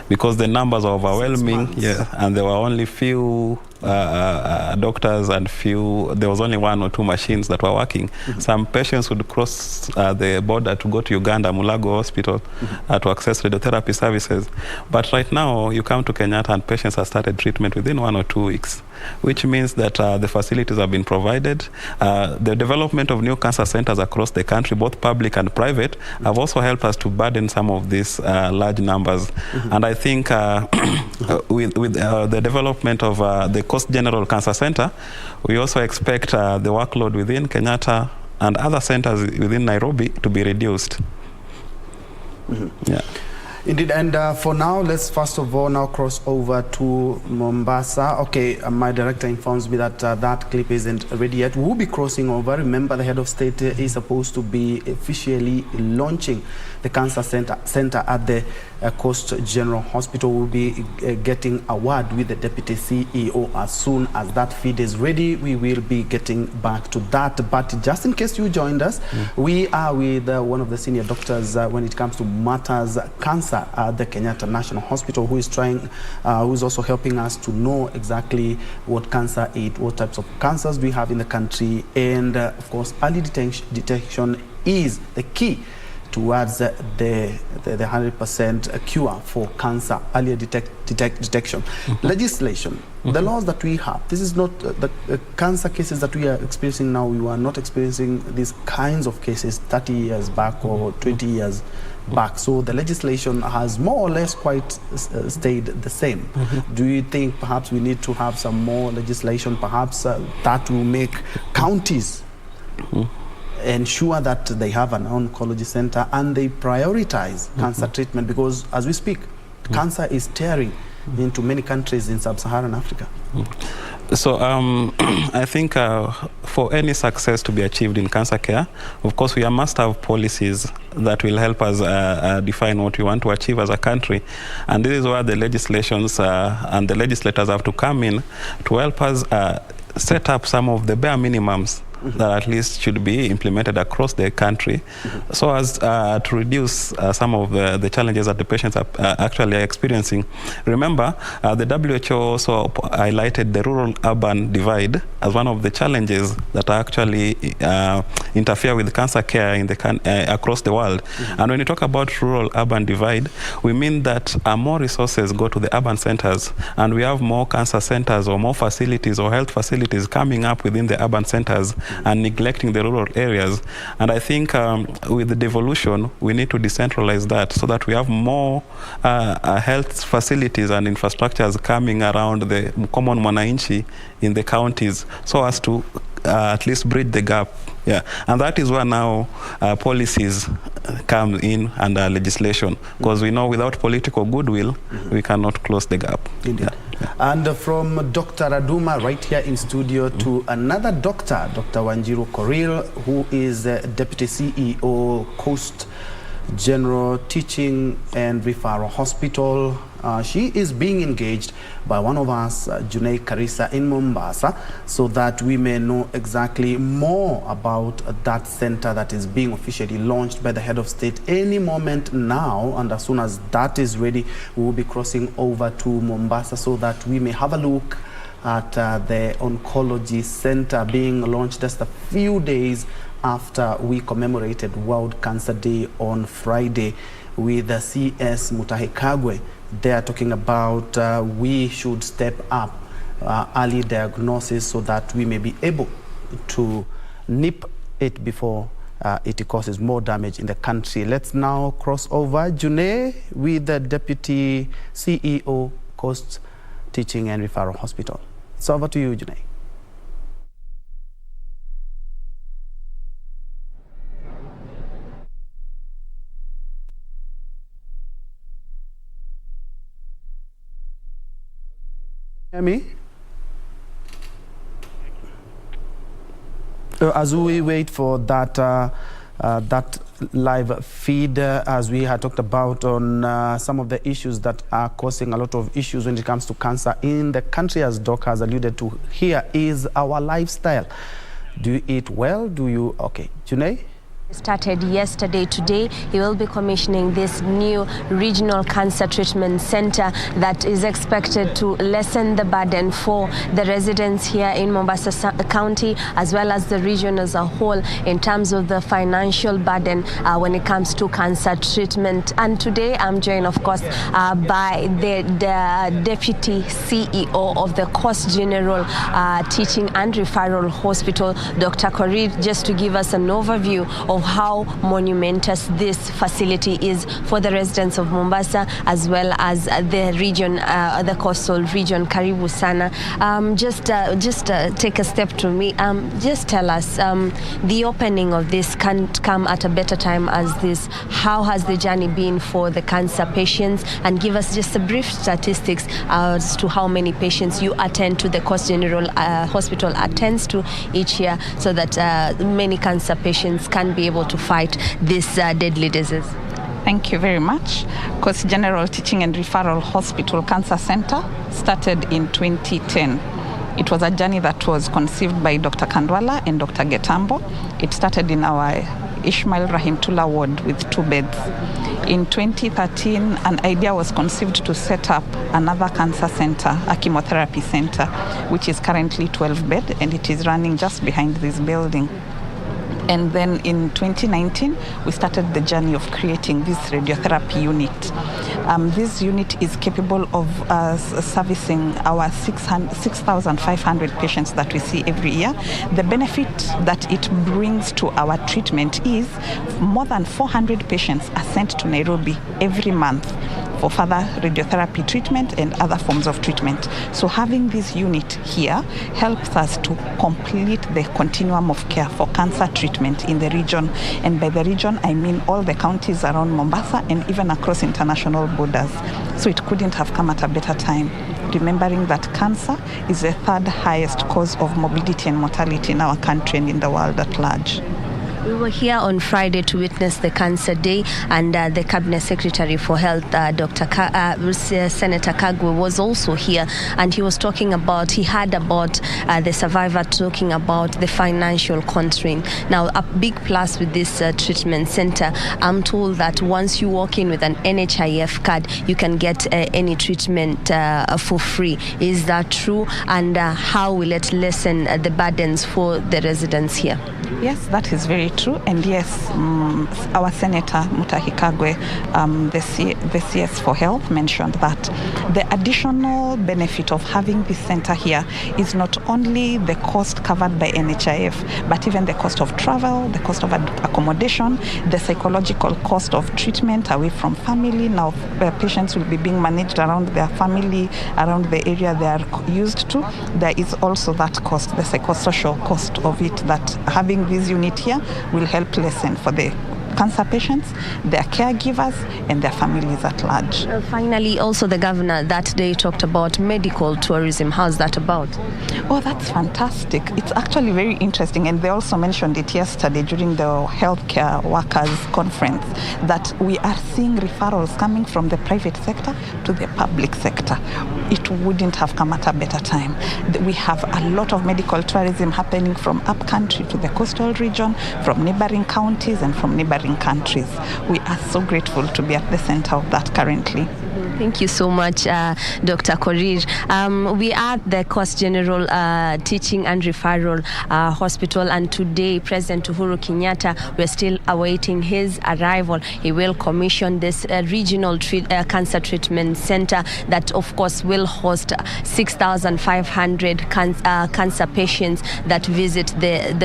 because the numbers are overwhelming. Yeah, and there were only few doctors and there was only 1 or 2 machines that were working. Some patients would cross the border to go to Uganda, Mulago Hospital, to access radiotherapy services. But right now, you come to Kenyatta and patients have started treatment within 1 or 2 weeks, which means that the facilities have been provided. The development of new cancer centers across the country, both public and private, have also helped us to burden some of these large numbers. And I think with the development of the Coast General Cancer Center, we also expect the workload within Kenyatta and other centers within Nairobi to be reduced. Yeah. Indeed, and for now, let's first of all now cross over to Mombasa. Okay, my director informs me that that clip isn't ready yet. We'll be crossing over. Remember, the head of state is supposed to be officially launching the cancer center at the Coast General Hospital. Will be getting a word with the deputy CEO as soon as that feed is ready. We will be getting back to that. But just in case you joined us, we are with one of the senior doctors when it comes to matters cancer at the Kenyatta National Hospital, who is also helping us to know exactly what cancer is, what types of cancers we have in the country, and of course, early detection is the key towards the 100% cure for cancer, earlier detection. Legislation, the laws that we have, this is not the cancer cases that we are experiencing now. We were not experiencing these kinds of cases 30 years back or 20 years back. So the legislation has more or less quite stayed the same. Do you think perhaps we need to have some more legislation, perhaps that will make counties ensure that they have an oncology center and they prioritize cancer treatment? Because as we speak, cancer is tearing into many countries in sub-Saharan Africa. So I think for any success to be achieved in cancer care, of course, we must have policies that will help us define what we want to achieve as a country. And this is where the legislations and the legislators have to come in to help us set up some of the bare minimums that at least should be implemented across the country, so as to reduce some of the challenges that the patients are actually experiencing. Remember, the WHO also highlighted the rural-urban divide as one of the challenges that actually interfere with cancer care in across the world. And when you talk about rural-urban divide, we mean that more resources go to the urban centers, and we have more cancer centers or more facilities or health facilities coming up within the urban centers and neglecting the rural areas. And I think with the devolution, we need to decentralize that so that we have more health facilities and infrastructures coming around the common mwananchi in the counties, so as to at least bridge the gap. Yeah, and that is where now policies come in under legislation, because we know without political goodwill, we cannot close the gap. Indeed. And from Dr. Aduma right here in studio to another doctor, Dr. Wanjiru Koril, who is Deputy CEO, Coast General Teaching and Referral Hospital. She is being engaged by one of us, Junaid Karisa in Mombasa, so that we may know exactly more about that center that is being officially launched by the head of state any moment now. And as soon as that is ready, we will be crossing over to Mombasa so that we may have a look at the oncology center being launched just a few days after we commemorated World Cancer Day on Friday with the CS Mutahi Kagwe. They are talking about we should step up early diagnosis so that we may be able to nip it before it causes more damage in the country. Let's now cross over June with the Deputy CEO, Coast Teaching and Referral Hospital. So over to you, June. Hear me? As we wait for that that live feed, as we had talked about on some of the issues that are causing a lot of issues when it comes to cancer in the country, as Doc has alluded to, here is our lifestyle. Do you eat well? Do you? Okay, Junei? Started yesterday. Today he will be commissioning this new regional cancer treatment center that is expected to lessen the burden for the residents here in Mombasa County as well as the region as a whole in terms of the financial burden when it comes to cancer treatment. And today I'm joined, of course, by the Deputy CEO of the Coast General Teaching and Referral Hospital, Dr. Korir, just to give us an overview of how monumentous this facility is for the residents of Mombasa as well as the region, the coastal region. Karibu sana. Just take a step to me. Just tell us, the opening of this can't come at a better time as this. How has the journey been for the cancer patients? And give us just a brief statistics as to how many patients you attend to, the Coast General Hospital attends to each year, so that many cancer patients can be able to fight this deadly disease. Thank you very much. Coast General Teaching and Referral Hospital Cancer Center started in 2010. It was a journey that was conceived by Dr. Kandwala and Dr. Getambo. It started in our Ishmael Rahimtullah ward with 2 beds. In 2013, an idea was conceived to set up another cancer center, a chemotherapy center, which is currently 12 bed, and it is running just behind this building. And then in 2019, we started the journey of creating this radiotherapy unit. This unit is capable of servicing our 6,500 patients that we see every year. The benefit that it brings to our treatment is more than 400 patients are sent to Nairobi every month for further radiotherapy treatment and other forms of treatment. So having this unit here helps us to complete the continuum of care for cancer treatment in the region. And by the region, I mean all the counties around Mombasa and even across international borders. So it couldn't have come at a better time, remembering that cancer is the 3rd highest cause of morbidity and mortality in our country and in the world at large. We were here on Friday to witness the Cancer Day, and the Cabinet Secretary for Health, Senator Kagwe, was also here, and he was talking about, he heard about the survivor talking about the financial constraint. Now, a big plus with this treatment center, I'm told that once you walk in with an NHIF card, you can get any treatment for free. Is that true? And how will it lessen the burdens for the residents here? Yes, that is very true. And yes, our Senator Mutahi Kagwe, the CS for Health, mentioned that the additional benefit of having this center here is not only the cost covered by NHIF, but even the cost of travel, the cost of accommodation, the psychological cost of treatment away from family. Now, patients will be being managed around their family, around the area they are used to. There is also that cost, the psychosocial cost of it, that having this unit here will help lessen for the cancer patients, their caregivers, and their families at large. Finally, also the governor that day talked about medical tourism. How's that about? Oh, that's fantastic. It's actually very interesting, and they also mentioned it yesterday during the healthcare workers conference, that we are seeing referrals coming from the private sector to the public sector. It wouldn't have come at a better time. We have a lot of medical tourism happening from upcountry to the coastal region, from neighboring counties and from neighboring countries. We are so grateful to be at the center of that currently. Thank you so much, Dr. Korir. We are at the Coast General Teaching and Referral Hospital, and today President Uhuru Kenyatta, we're still awaiting his arrival. He will commission this regional cancer treatment center that, of course, will host 6,500 cancer patients that visit the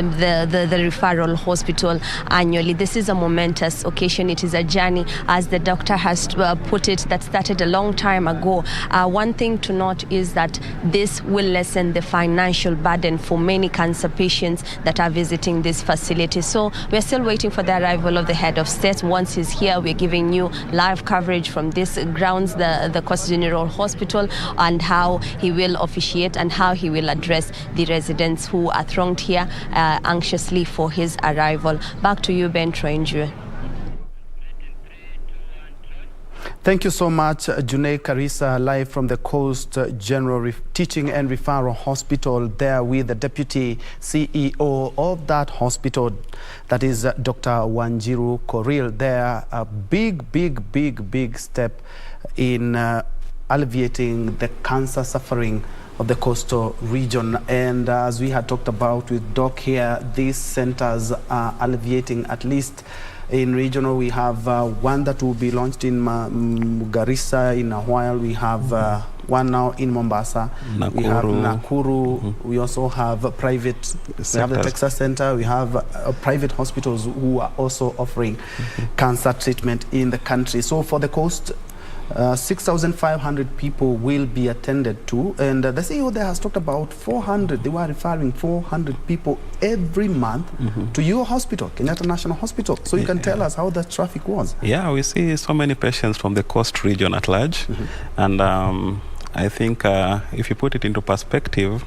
referral hospital annually. This is a momentous occasion. It is a journey, as the doctor has put it. That's the started a long time ago. One thing to note is that this will lessen the financial burden for many cancer patients that are visiting this facility. So we're still waiting for the arrival of the head of state. Once he's here, we're giving you live coverage from this grounds, the Coast General Hospital, and how he will officiate and how he will address the residents who are thronged here anxiously for his arrival. Back to you, Ben Troinjue. Thank you so much, Junaid Karisa, live from the Coast General Teaching and Referral Hospital, there with the Deputy CEO of that hospital, that is Dr. Wanjiru Koril. There, a big step in alleviating the cancer suffering of the coastal region. And as we had talked about with Doc here, these centers are alleviating, at least in regional. We have one that will be launched in Garissa in a while. We have one now in Mombasa. Nakuru. We have Nakuru. We also have private. We have the Texas Center. We have private hospitals who are also offering cancer treatment in the country. So for the coast, 6,500 people will be attended to, and the CEO there has talked about 400. They were referring 400 people every month to your hospital, Kenyatta National Hospital. So you can tell us how the traffic was. Yeah, we see so many patients from the coast region at large, and I think if you put it into perspective,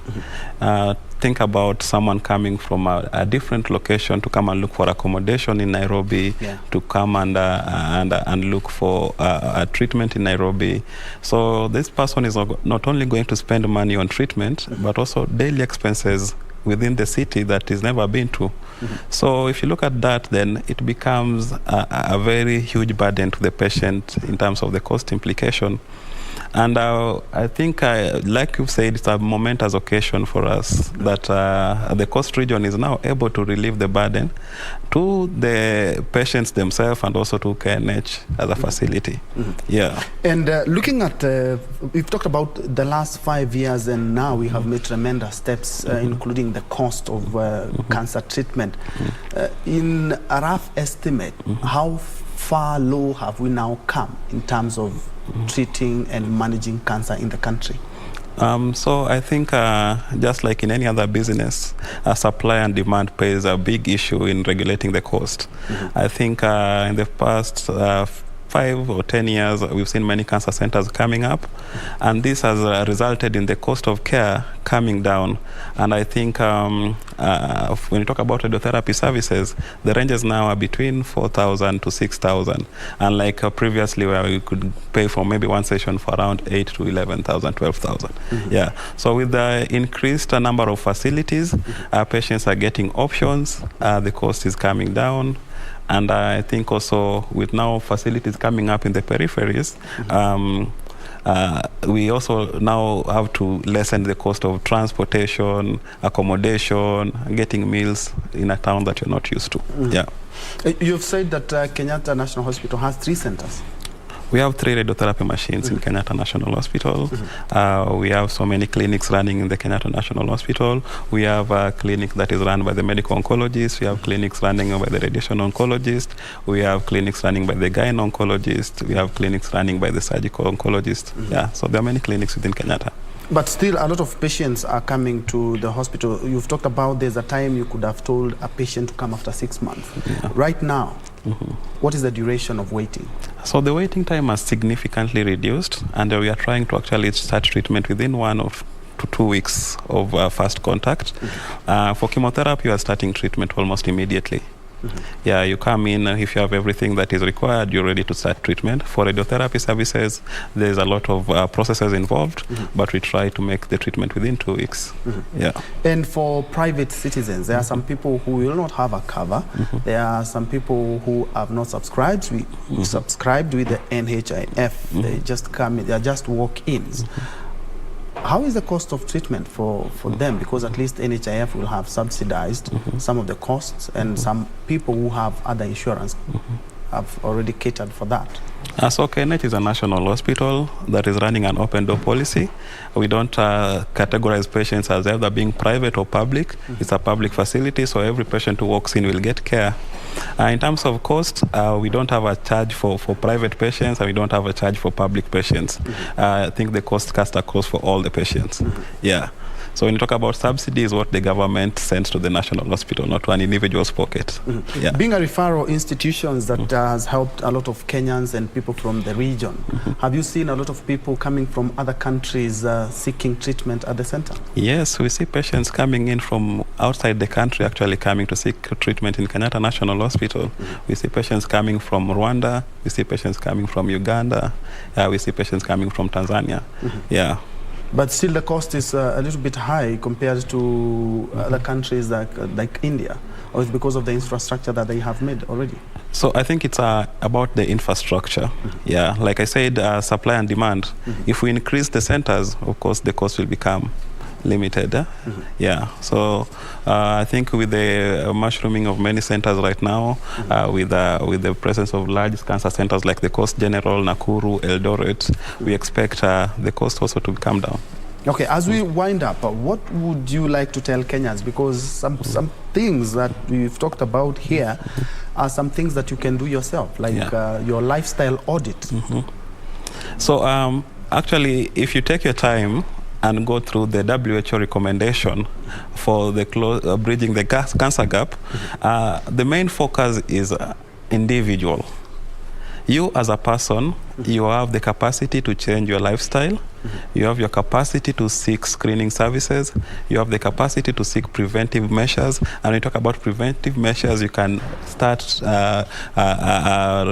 think about someone coming from a different location to come and look for accommodation in Nairobi, to come and look for a treatment in Nairobi. So this person is not only going to spend money on treatment, but also daily expenses within the city that he's never been to. So if you look at that, then it becomes a very huge burden to the patient in terms of the cost implication. And I think, like you've said, it's a momentous occasion for us that the coast region is now able to relieve the burden to the patients themselves and also to KNH as a facility. Yeah. And looking at, we've talked about the last 5 years, and now we have made tremendous steps, including the cost of cancer treatment. In a rough estimate, how far low have we now come in terms of treating and managing cancer in the country? So I think just like in any other business, supply and demand plays a big issue in regulating the cost. I think in the past 5 or 10 years, we've seen many cancer centers coming up, and this has resulted in the cost of care coming down. And I think when you talk about radiotherapy services, the ranges now are between 4,000 to 6,000, unlike previously where we could pay for maybe one session for around 8 to 11,000, 12,000. Yeah. So with the increased number of facilities, patients are getting options. The cost is coming down. And I think also with now facilities coming up in the peripheries, we also now have to lessen the cost of transportation, accommodation, getting meals in a town that you're not used to. Yeah. You've said that Kenyatta National Hospital has 3 centers. We have 3 radiotherapy machines in Kenyatta National Hospital. We have so many clinics running in the Kenyatta National Hospital. We have a clinic that is run by the medical oncologist. We have clinics running by the radiation oncologist. We have clinics running by the gyne oncologist. We have clinics running by the surgical oncologist. Yeah, so there are many clinics within Kenyatta. But still, a lot of patients are coming to the hospital. You've talked about there's a time you could have told a patient to come after 6 months. Right now, what is the duration of waiting? So the waiting time has significantly reduced, and we are trying to actually start treatment within 1 or 2 weeks of first contact. For chemotherapy, you are starting treatment almost immediately. Yeah, you come in, if you have everything that is required, you're ready to start treatment. For radiotherapy services, there's a lot of processes involved, but we try to make the treatment within 2 weeks. Yeah. And for private citizens, there are some people who will not have a cover. There are some people who have not subscribed. We subscribed with the NHIF. They just come in, they are just walk-ins. How is the cost of treatment for them? Because at least NHIF will have subsidized some of the costs, and some people who have other insurance have already catered for that. So KNH is a national hospital that is running an open door policy. We don't categorize patients as either being private or public. It's a public facility, so every patient who walks in will get care. In terms of cost, we don't have a charge for private patients, and we don't have a charge for public patients. I think the cost cuts across for all the patients. Yeah. So when you talk about subsidies, what the government sends to the national hospital, not to an individual's pocket. Yeah. Being a referral institution that has helped a lot of Kenyans and people from the region, have you seen a lot of people coming from other countries seeking treatment at the center? Yes, we see patients coming in from outside the country actually coming to seek treatment in Kenyatta National Hospital. We see patients coming from Rwanda, we see patients coming from Uganda, we see patients coming from Tanzania. Yeah. But still the cost is a little bit high compared to other countries like India, or it's because of the infrastructure that they have made already? So I think it's about the infrastructure. Yeah, like I said, supply and demand. If we increase the centers, of course, the cost will become limited. Yeah, so I think with the mushrooming of many centers right now, with the presence of large cancer centers like the Coast General, Nakuru, Eldoret, we expect the cost also to come down. Okay, as we wind up, what would you like to tell Kenyans? Because some things that we've talked about here are some things that you can do yourself, like your lifestyle audit. So actually, if you take your time and go through the WHO recommendation for the bridging the cancer gap, the main focus is individual. You as a person, you have the capacity to change your lifestyle. You have your capacity to seek screening services. You have the capacity to seek preventive measures. And when you talk about preventive measures, you can start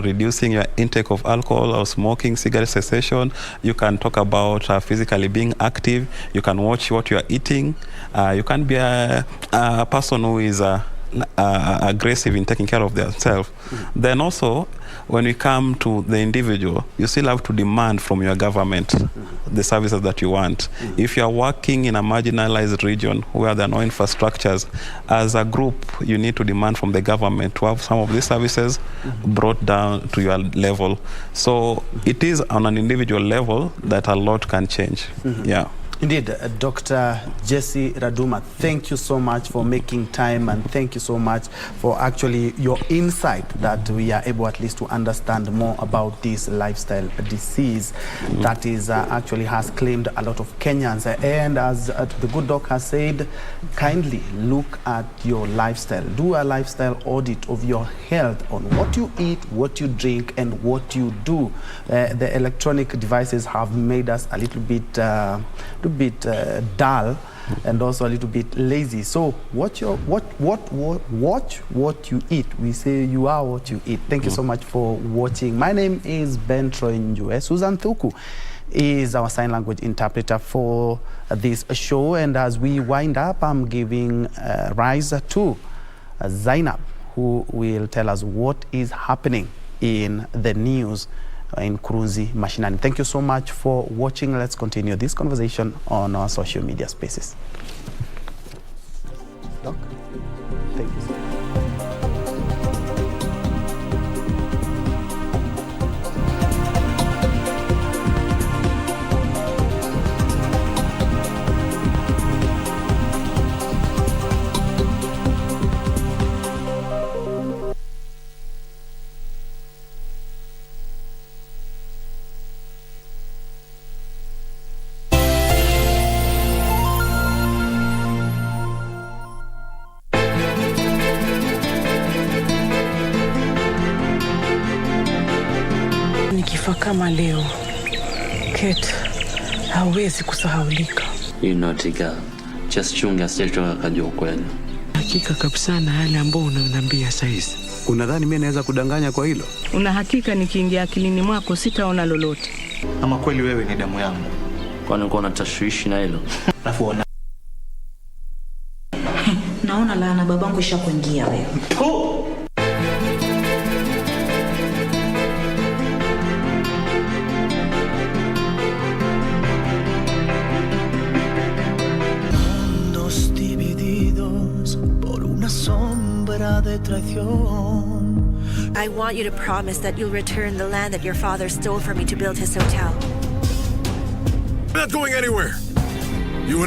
reducing your intake of alcohol or smoking, cigarette cessation. You can talk about physically being active. You can watch what you are eating. You can be a person who is aggressive in taking care of themselves. Then also, when we come to the individual, you still have to demand from your government the services that you want. If you are working in a marginalized region where there are no infrastructures, as a group, you need to demand from the government to have some of these services brought down to your level. So it is on an individual level that a lot can change. Yeah. Indeed, Dr. Jesse Raduma, thank you so much for making time, and thank you so much for actually your insight that we are able at least to understand more about this lifestyle disease that is actually has claimed a lot of Kenyans. And as the good doc has said, kindly look at your lifestyle. Do a lifestyle audit of your health on what you eat, what you drink, and what you do. The electronic devices have made us a little bit dull and also a little bit lazy. So watch what you eat. We say you are what you eat. Thank you so much for watching. My name is Ben Troy Njue. Susan Thuku is our sign language interpreter for this show, and as we wind up, I'm giving rise to Zainab, who will tell us what is happening in the news in Kurunzi Mashinani. Thank you so much for watching. Let's continue this conversation on our social media spaces. Doc, thank you so much. Nikifa kama leo, Kate hawezi kusahaulika. You naughty girl. Just chunga asije akajua ukweli. Hakika kabisa na yale ambao unaniambia saizi. Unadhani mimi naweza kudanganya kwa hilo? Una hakika nikiingia akilini mwako sitaona lolote? Ama kweli wewe ni damu yangu. Kwani uko na tashwishi na hilo? Alafu Naona laana babangu ishakuingia wewe. I want you to promise that you'll return the land that your father stole from me to build his hotel. I'm not going anywhere.